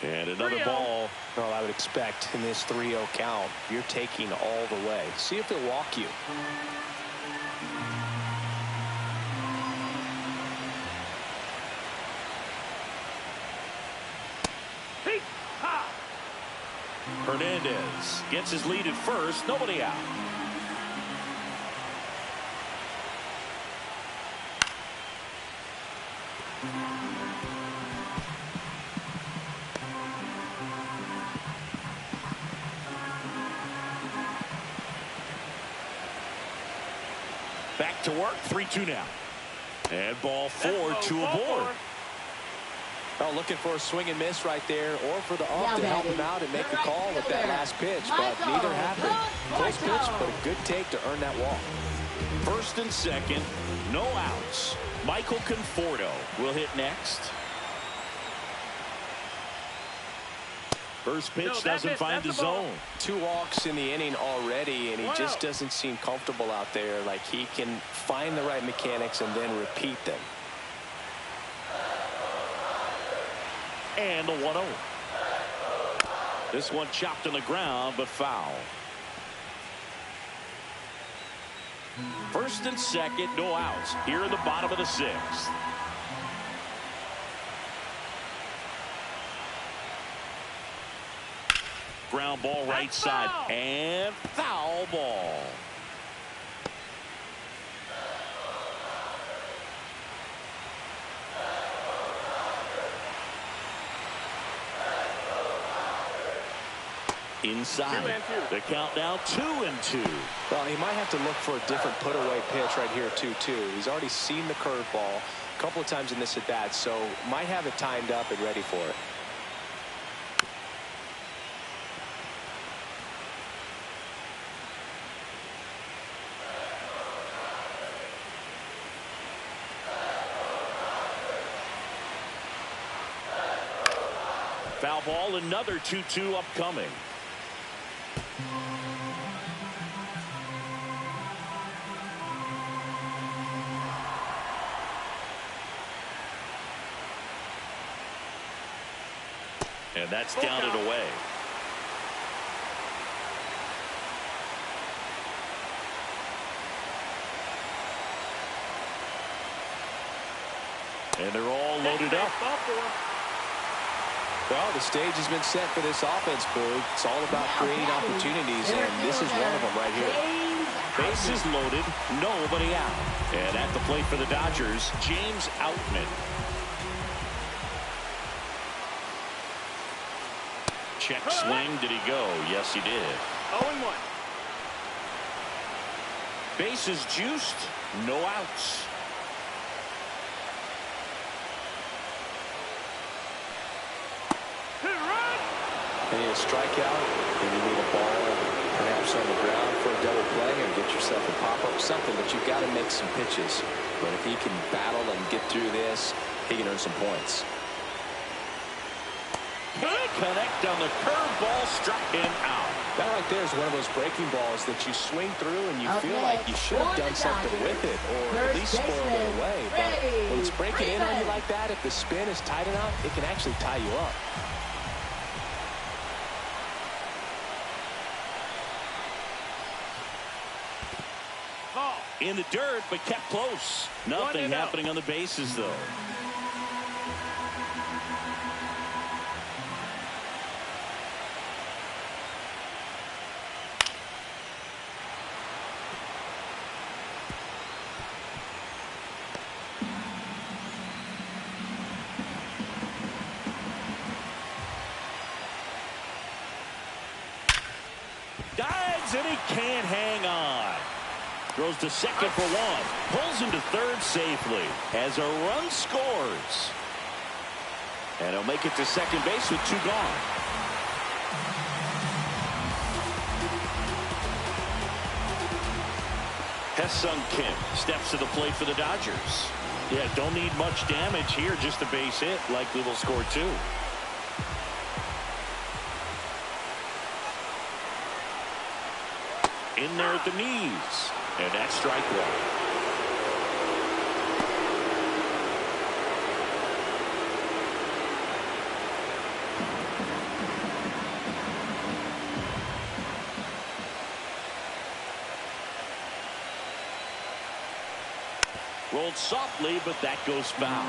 game. And another ball. Well, I would expect in this 3-0 count, you're taking all the way. See if they'll walk you. Hernandez gets his lead at first. Nobody out. Back to work. 3-2 now. And ball 4, 2 aboard. Oh, looking for a swing and miss right there, or for the ump to help him out and make a call with that last pitch, but neither happened. Close pitch, but a good take to earn that walk. First and second, no outs. Michael Conforto will hit next. First pitch doesn't find the zone. 2 walks in the inning already, and he just doesn't seem comfortable out there. Like he can find the right mechanics and then repeat them. And the 1-0. This one chopped on the ground, but foul. First and second, no outs. Here in the bottom of the 6th. Ground ball right side. And foul ball. Inside. The count now 2-2. Well, he might have to look for a different put-away pitch right here, 2-2. He's already seen the curveball a couple of times in this at-bat, so might have it timed up and ready for it. Foul ball, another 2-2 upcoming. And that's down and away. And they're all loaded up. Well, the stage has been set for this offense, Boog. It's all about creating opportunities, and this is one of them right here. Bases loaded, nobody out. And at the plate for the Dodgers, James Outman. Check swing. Did he go? Yes, he did. 0-1. Bases juiced, no outs. You need a strikeout, and you need a ball perhaps on the ground for a double play, or get yourself a pop-up, something, but you've got to make some pitches. But if he can battle and get through this, he can earn some points. Can't connect on the curveball, struck him out. That right there is one of those breaking balls that you swing through and you feel like you should have done something with it, or at least spoiled it away. But when it's breaking in on you like that, if the spin is tight enough, it can actually tie you up. In the dirt, but kept close. Nothing happening on the bases, though. can't hang on. Throws to second for one. Pulls him to third safely as a run scores. And he'll make it to second base with 2 gone. Ha-Sung Kim steps to the plate for the Dodgers. Yeah, don't need much damage here, just a base hit. Likely will score 2. In there at the knees. And that's strike 1. Rolled softly, but that goes foul.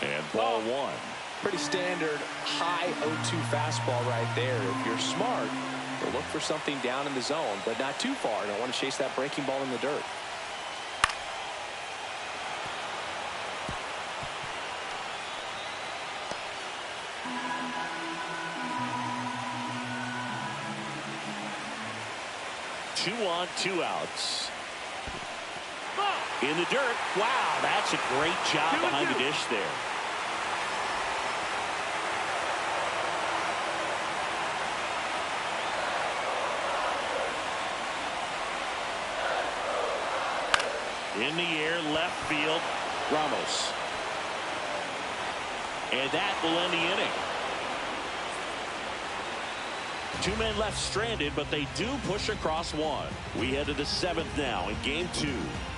And ball 1. Pretty standard high 0-2 fastball right there. If you're smart, you'll look for something down in the zone, but not too far. Don't want to chase that breaking ball in the dirt. Two on, 2 outs. In the dirt. Wow, that's a great job behind the dish there. In the air, left field, Ramos. And that will end the inning. 2 men left stranded, but they do push across 1. We head to the 7th now in game 2.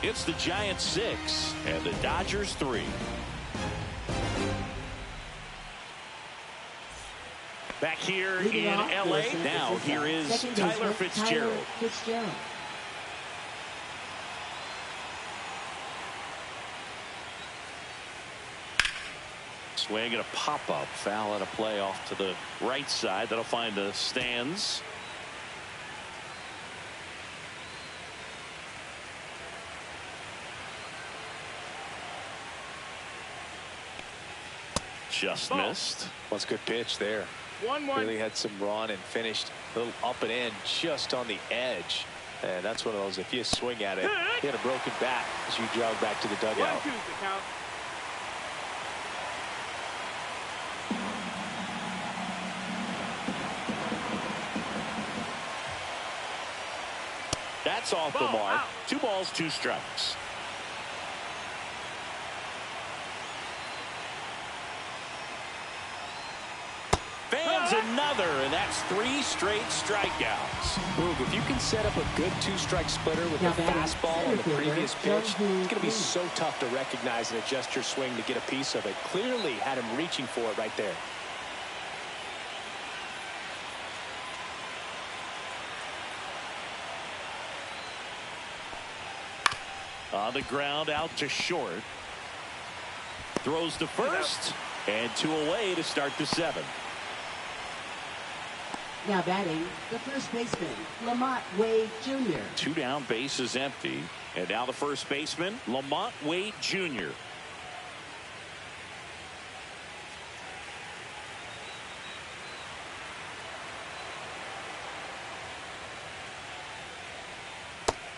It's the Giants 6 and the Dodgers 3. Back here in LA. Now here is Tyler Fitzgerald. Swing and a pop-up foul at a play off to the right side. That'll find the stands. Just missed. That's a good pitch there. 1-1. Really had some run and finished a little up and in just on the edge. And that's one of those, if you swing at it, you had a broken bat as you jog back to the dugout. 1-2's the count. That's off the mark. 2 balls, 2 strikes. Fans another, and that's 3 straight strikeouts. Boog, if you can set up a good 2-strike splitter with the fastball on the previous pitch, it's going to be so tough to recognize and adjust your swing to get a piece of it. Clearly had him reaching for it right there. On the ground, out to short. Throws to first, and 2 away to start the 7th. Now batting, the first baseman, Lamont Wade Jr. 2 down, bases empty. And now the first baseman, Lamont Wade Jr.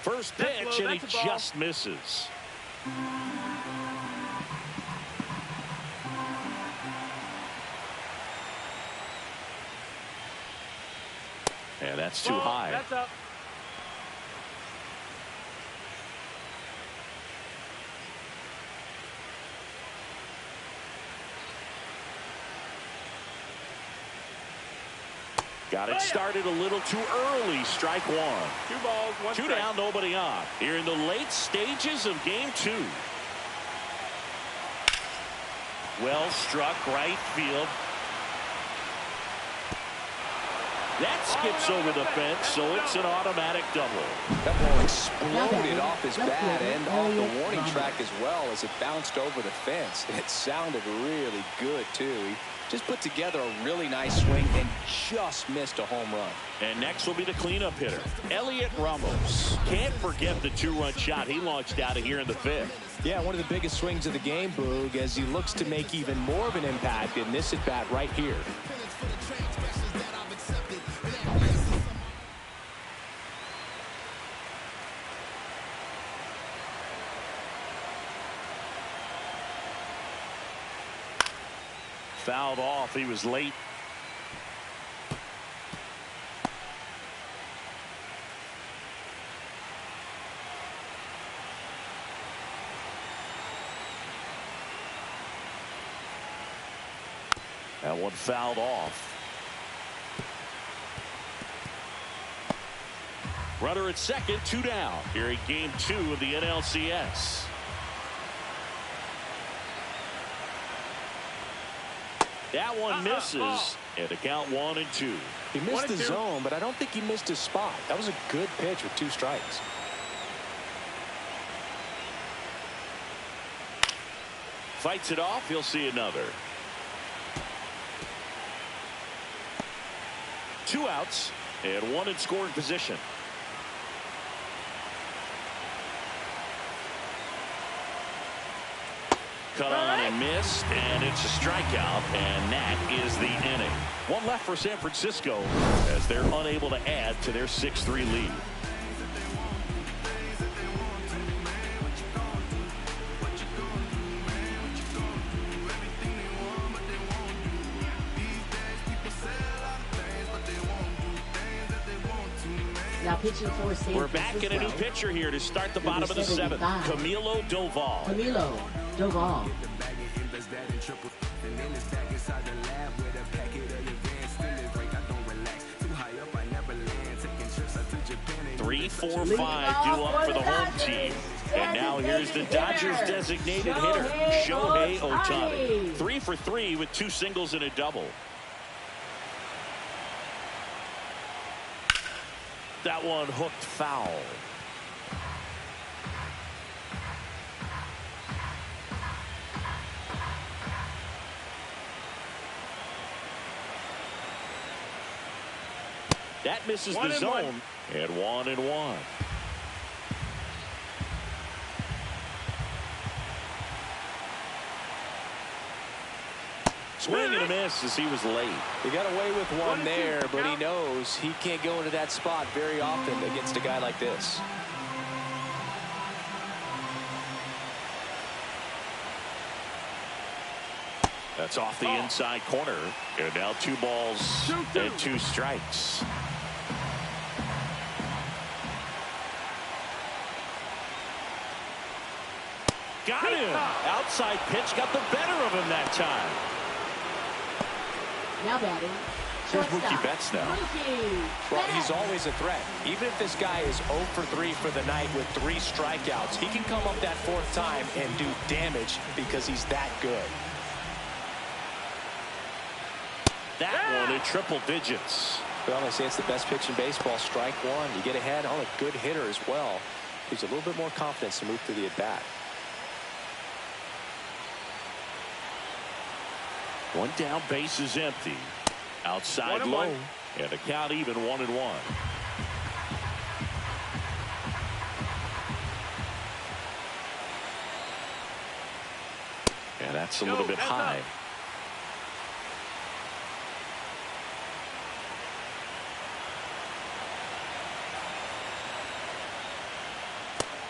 First pitch, and he just misses. And that's too high. That's up. Got it started a little too early. Strike 1. 2 balls, 1 2 strike. down, nobody on. Here in the late stages of game 2. Well struck, right field. That skips over the fence, so it's an automatic double. That ball exploded off his bat and off the warning track as well as it bounced over the fence. It sounded really good, too. He just put together a really nice swing and just missed a home run. And next will be the cleanup hitter, Elliot Ramos. Can't forget the two-run shot he launched out of here in the fifth. Yeah, one of the biggest swings of the game, Boog, as he looks to make even more of an impact in this at-bat right here. Fouled off. He was late. That one fouled off. Runner at second, 2 down. Here in game 2 of the NLCS. That one misses, and the count 1-2. He missed the zone, but I don't think he missed his spot. That was a good pitch with 2 strikes. Fights it off. He'll see another. 2 outs and 1 in scoring position. Cut on and missed, and it's a strikeout, and that is the inning. 1 left for San Francisco as they're unable to add to their 6-3 lead. Now pitching for San We're back in a new pitcher here to start the bottom of the 7th. Camilo Doval. Camilo Doval. 3-4-5 due up for the home team. And now here's the Dodgers designated hitter, Shohei Ohtani. 3 for 3 with 2 singles and a double. That one hooked foul. That misses the zone. And 1-1. Swing and a miss as he was late. He got away with one there, but he knows he can't go into that spot very often against a guy like this. That's off the inside corner. And now 2 balls and 2 strikes. Got him. Outside pitch got the better of him that time. Now batting. Here's Mookie Betts now. Well, he's always a threat. Even if this guy is 0 for 3 for the night with 3 strikeouts, he can come up that 4th time and do damage because he's that good. That one in triple digits. Well, I say it's the best pitch in baseball. Strike 1. You get ahead on a good hitter as well. Gives a little bit more confidence to move through the at-bat. 1 down, base is empty. Outside low. And the count even 1-1. And that's a little bit high.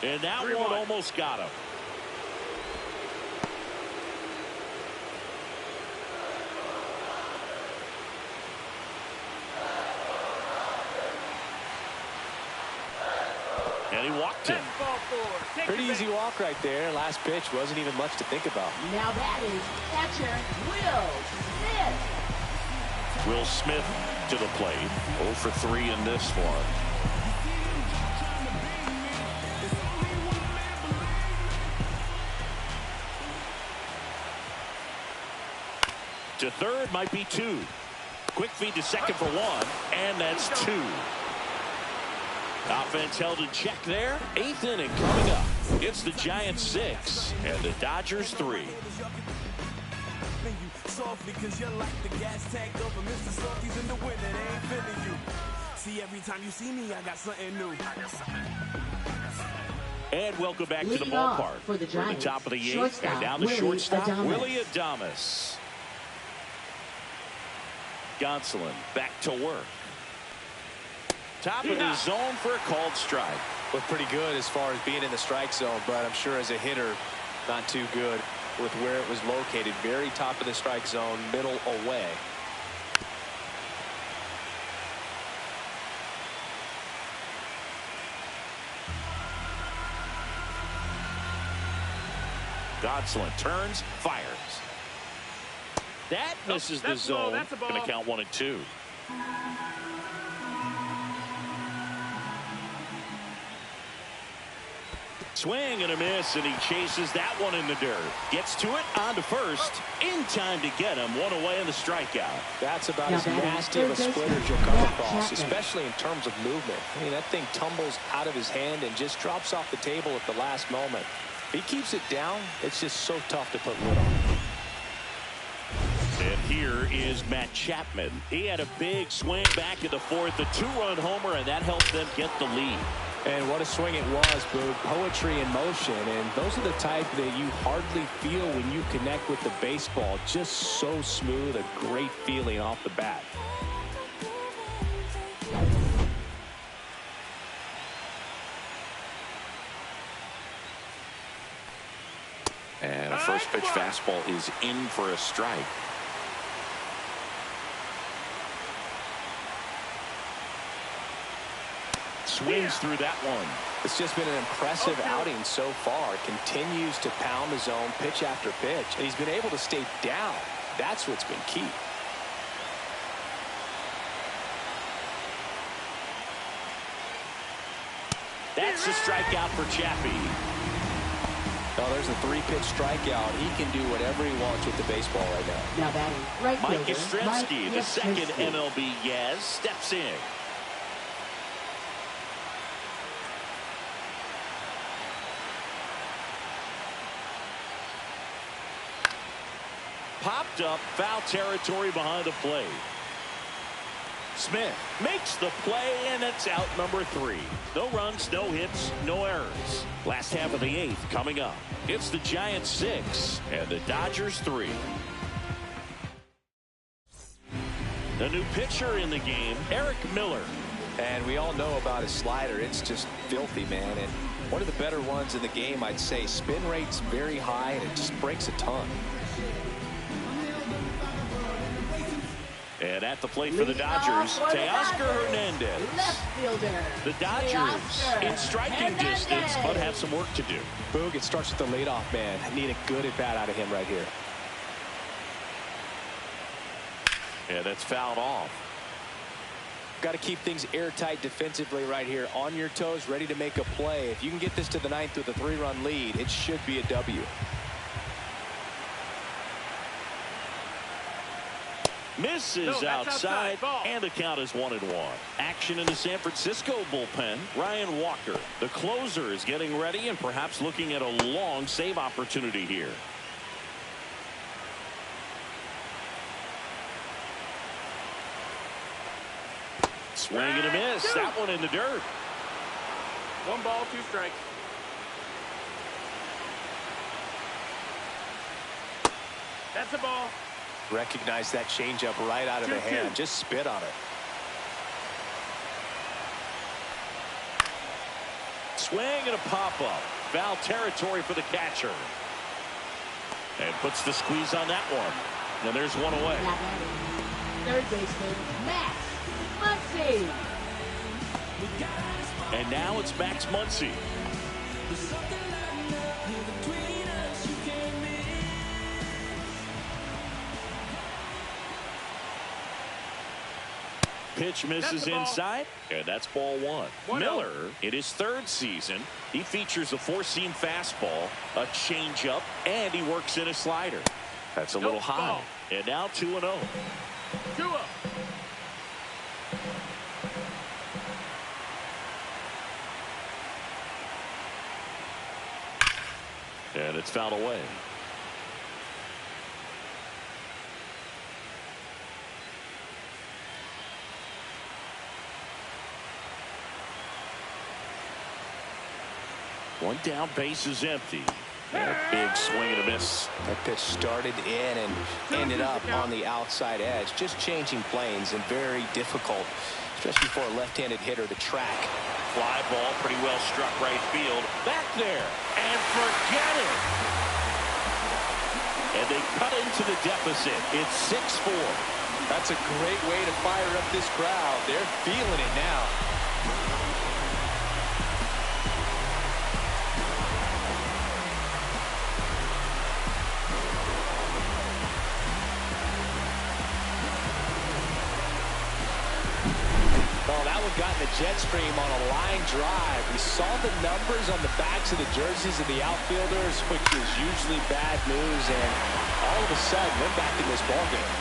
And that one almost got him. And he walked him. Pretty easy walk right there. Last pitch wasn't even much to think about. Now that is catcher Will Smith. Will Smith to the plate. 0 for 3 in this one. To third might be 2. Quick feed to second for one, and that's two. Offense held in check there. 8th inning coming up. It's the Giants 6 and the Dodgers 3. See, every time you see me, I got something new. And welcome back to the Leading off ballpark. for the We're at the Giants, top of the 8th, shortstop, and now the Willie shortstop, Adames. Willie Adames. Gonsolin back to work. Top of the zone for a called strike. Looked pretty good as far as being in the strike zone, but I'm sure as a hitter, not too good with where it was located. Very top of the strike zone, middle away. Gonsolin turns, fires. That misses the zone. That's a ball. Going to count 1-2. Swing and a miss, and he chases that one in the dirt. Gets to it, on to first. In time to get him. One away in the strikeout. That's about Now as batting nasty of a third split baseman, as you'll come Matt across, Chapman. especially in terms of movement. I mean, that thing tumbles out of his hand and just drops off the table at the last moment. If he keeps it down, it's just so tough to put lid on. And here is Matt Chapman. He had a big swing back in the 4th, a 2-run homer, and that helped them get the lead. And what a swing it was, Boog. Poetry in motion. And those are the type that you hardly feel when you connect with the baseball. Just so smooth, a great feeling off the bat. And a first pitch fastball is in for a strike. Swings through that one. It's just been an impressive outing so far. Continues to pound the zone pitch after pitch. And he's been able to stay down. That's what's been key. That's the strikeout for Chappie. Oh, there's a 3-pitch strikeout. He can do whatever he wants with the baseball right now. Now batting right Mike fielder, Yastrzemski, Mike the second Yastrzemski. MLB Yaz, steps in. Popped up, foul territory behind the plate. Smith makes the play, and it's out number 3. No runs, no hits, no errors. Last half of the 8th coming up. It's the Giants 6 and the Dodgers 3. The new pitcher in the game, Eric Miller. And we all know about his slider. It's just filthy, man. And one of the better ones in the game, I'd say. Spin rate's very high, and it just breaks a ton. And at the plate for the Dodgers, Teoscar Hernandez. Left fielder. The Dodgers Teoscar in striking Hernandez. distance, but have some work to do. Boog, it starts with the leadoff man. I need a good at-bat out of him right here. Yeah, that's fouled off. Got to keep things airtight defensively right here. On your toes, ready to make a play. If you can get this to the 9th with a 3-run lead, it should be a W. Misses No, that's outside, outside. Ball. and the count is 1-1. Action in the San Francisco bullpen. Ryan Walker, the closer, is getting ready and perhaps looking at a long save opportunity here. Swing and a miss. That one in the dirt. 1 ball, 2 strikes. That's a ball. Recognize that changeup right out of the 2-2. hand. Just spit on it. Swing and a pop-up. Foul territory for the catcher. And puts the squeeze on that one. And there's one away. Now batting third baseman, Max Muncy. And now it's Max Muncy. Pitch misses inside, and that's ball 1. 1-0. Miller, in his 3rd season, he features a 4-seam fastball, a changeup, and he works in a slider. That's a little high. Ball. And now 2-0. 2-0. it's fouled away. One down, base is empty. And a big swing and a miss. That pitch started in and ended up on the outside edge. Just changing planes and very difficult, especially for a left-handed hitter to track. Fly ball pretty well struck right field. Back there. And forget it. And they cut into the deficit. It's 6-4. That's a great way to fire up this crowd. They're feeling it now. Got in the jet stream on a line drive. We saw the numbers on the backs of the jerseys of the outfielders, which is usually bad news, and all of a sudden we're back in this ballgame.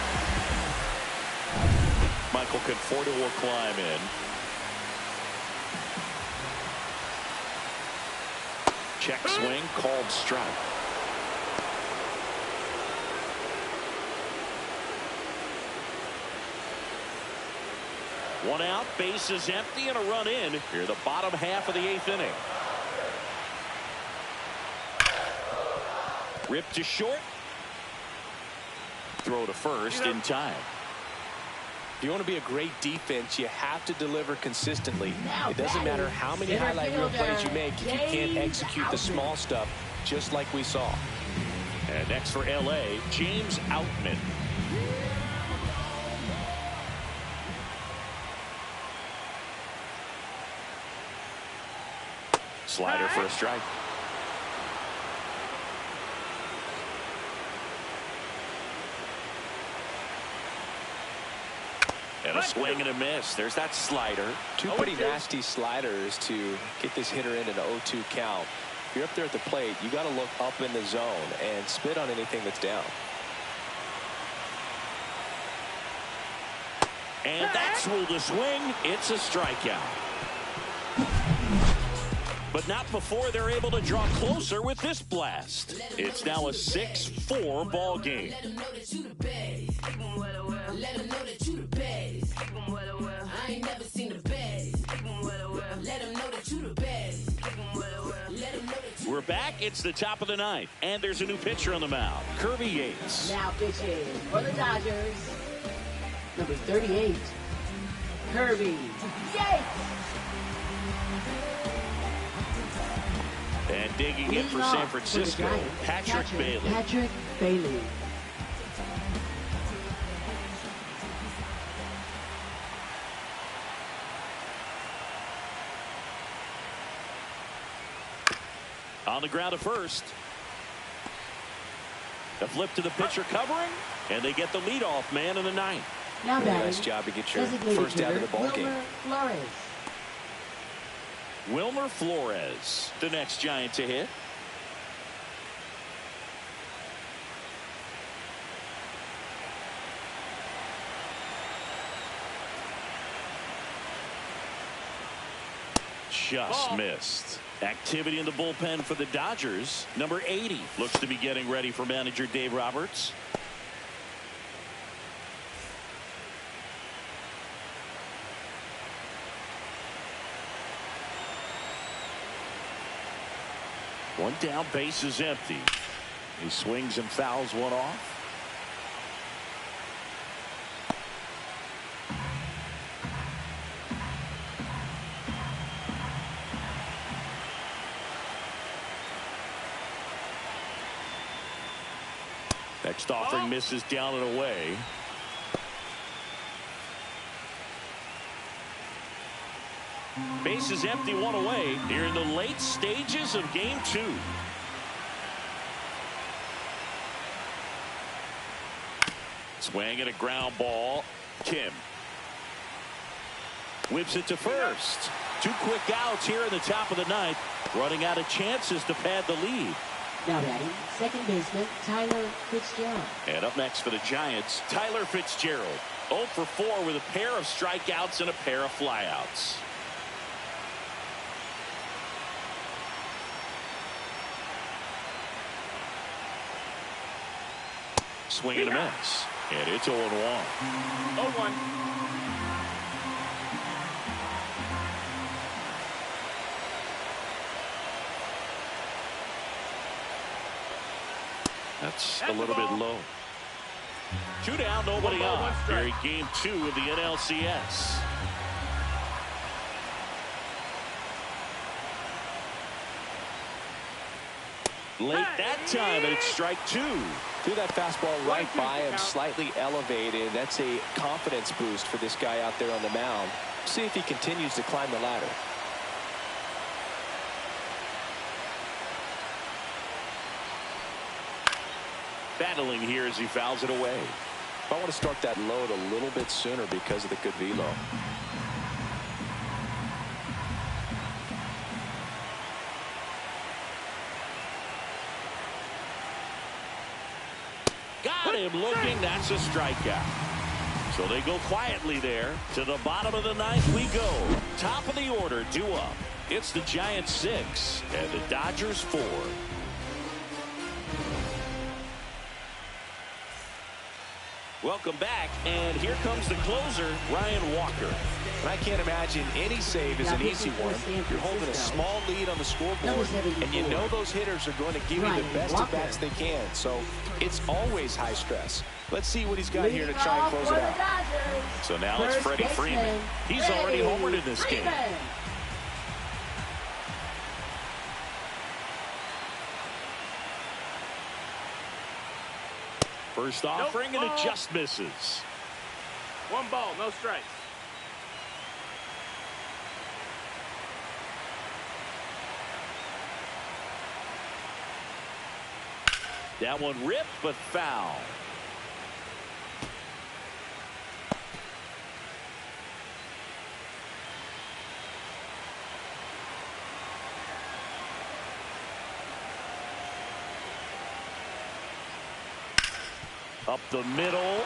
Michael Conforto will climb in. Check swing, called strike. One out, base is empty, and a run in here the bottom half of the 8th inning. Ripped to short. Throw to first in time. If you want to be a great defense, you have to deliver consistently. It doesn't matter how many highlight reel plays you make if you can't execute the small stuff, just like we saw. And next for LA, James Outman. Slider for a strike. And a swing and a miss. There's that slider. Two pretty nasty sliders to get this hitter in an 0-2 count. If you're up there at the plate, you got to look up in the zone and spit on anything that's down. And that's ruled a swing. It's a strikeout. But not before they're able to draw closer with this blast. It's now a 6-4 ball game. We're back. It's the top of the 9th, and there's a new pitcher on the mound, Kirby Yates. Now pitching for the Dodgers, number 38, Kirby Yates. And digging in for San Francisco, Patrick Bailey. Patrick Bailey. On the ground at first. The flip to the pitcher covering, and they get the leadoff man in the 9th. Now nice job to get your first out of the ball game. Wilmer Flores, the next Giant to hit. Just missed. Activity in the bullpen for the Dodgers. Number 80 looks to be getting ready for manager Dave Roberts. One down, base is empty. He swings and fouls one off. Next offering misses down and away. Base is empty, one away here in the late stages of game 2. Swing and a ground ball. Kim whips it to first. 2 quick outs here in the top of the 9th. Running out of chances to pad the lead. Now batting, second baseman Tyler Fitzgerald. And up next for the Giants, Tyler Fitzgerald. 0 for 4 with a pair of strikeouts and a pair of flyouts. swing and a miss. And it's 0-1. 0-1. That's a little bit low. 2 down, nobody on. Here in game 2 of the NLCS. Late that time, and it's strike 2. Threw that fastball right by him, slightly elevated. That's a confidence boost for this guy out there on the mound. See if he continues to climb the ladder. Battling here as he fouls it away. I want to start that load a little bit sooner because of the good velo. Got him looking. That's a strikeout. So they go quietly there. To the bottom of the 9th we go. Top of the order, due up. It's the Giants 6 and the Dodgers 4. Welcome back, and here comes the closer, Ryan Walker. And I can't imagine any save is an easy one. You're holding a small lead on the scoreboard, and you know those hitters are going to give you the best at bats they can. So it's always high stress. Let's see what he's got here to try and close it out. So now it's Freddie Freeman. He's already homered in this game. First offering, and it just misses. 1 ball, no strikes. That one ripped, but foul. Up the middle.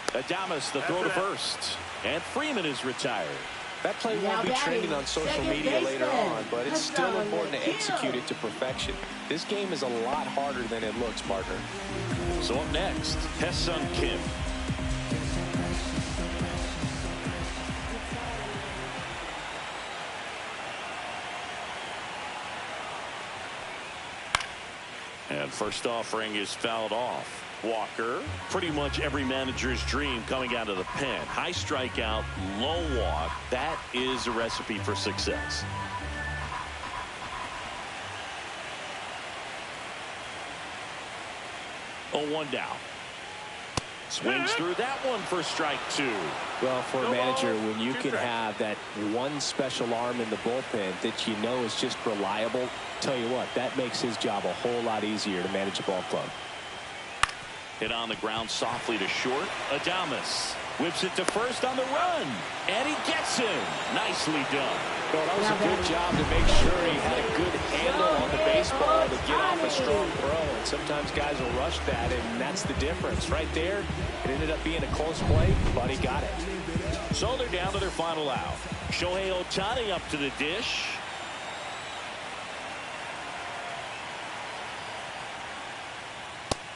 Adames, the throw to first. And Freeman is retired. That play won't be trending on social media later on, but it's still important to execute it to perfection. This game is a lot harder than it looks, partner. So up next, Hesung Kim. And first offering is fouled off. Walker, pretty much every manager's dream coming out of the pen. High strikeout, low walk. That is a recipe for success. Oh, 1 down. Swings through that one for strike 2. Well, for a manager, when you can have that one special arm in the bullpen that you know is just reliable, tell you what, that makes his job a whole lot easier to manage a ball club. Hit on the ground softly to short. Adames whips it to first on the run, and he gets him. Nicely done. Well, that was a good job to make sure he had a good handle on the baseball to get off a strong throw. And sometimes guys will rush that, and that's the difference. Right there, it ended up being a close play, but he got it. So they're down to their final out. Shohei Ohtani up to the dish.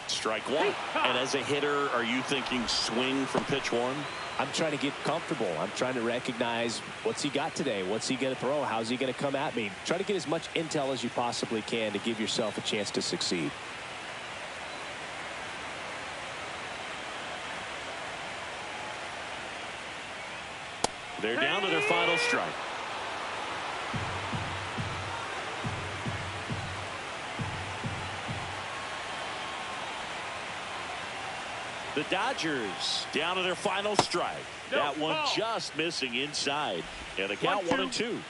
Strike 1. And as a hitter, are you thinking swing from pitch 1? I'm trying to get comfortable. I'm trying to recognize what's he got today. What's he going to throw? How's he going to come at me? Try to get as much intel as you possibly can to give yourself a chance to succeed. They're down to their final strike. The Dodgers down to their final strike. That one just missing inside. And the count 1-2.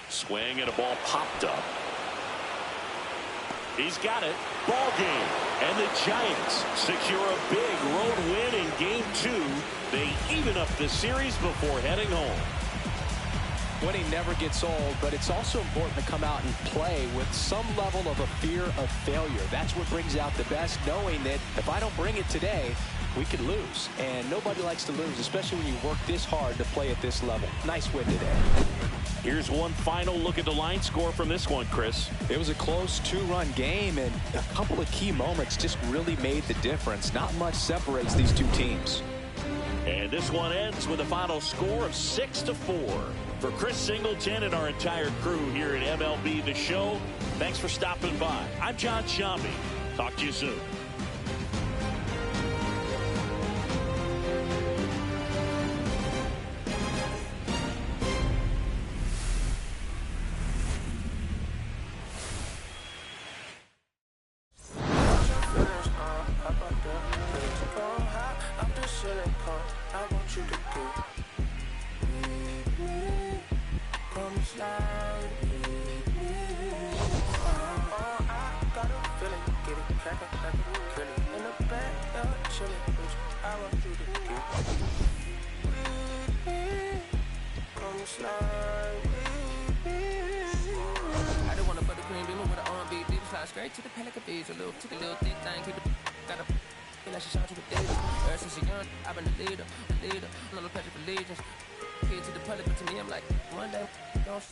Swing and a ball popped up. He's got it. Ball game. And the Giants secure a big road win in game 2. They even up the series before heading home. Winning never gets old, but it's also important to come out and play with some level of a fear of failure. That's what brings out the best, knowing that if I don't bring it today, we could lose. And nobody likes to lose, especially when you work this hard to play at this level. Nice win today. Here's one final look at the line score from this one, Chris. It was a close two-run game, and a couple of key moments just really made the difference. Not much separates these two teams. And this one ends with a final score of 6-4. For Chris Singleton and our entire crew here at MLB The Show, thanks for stopping by. I'm John Shambi. Talk to you soon. I don't want to put the cream beamer with an R&B beat. Fly straight to the Pelican beach. A little thick thing. Keep it. Gotta feel like she shot you with Davis. Ever since a young, I've been a leader. I'm on the pledge of allegiance. Kid to the public, but to me, I'm like, one day, don't.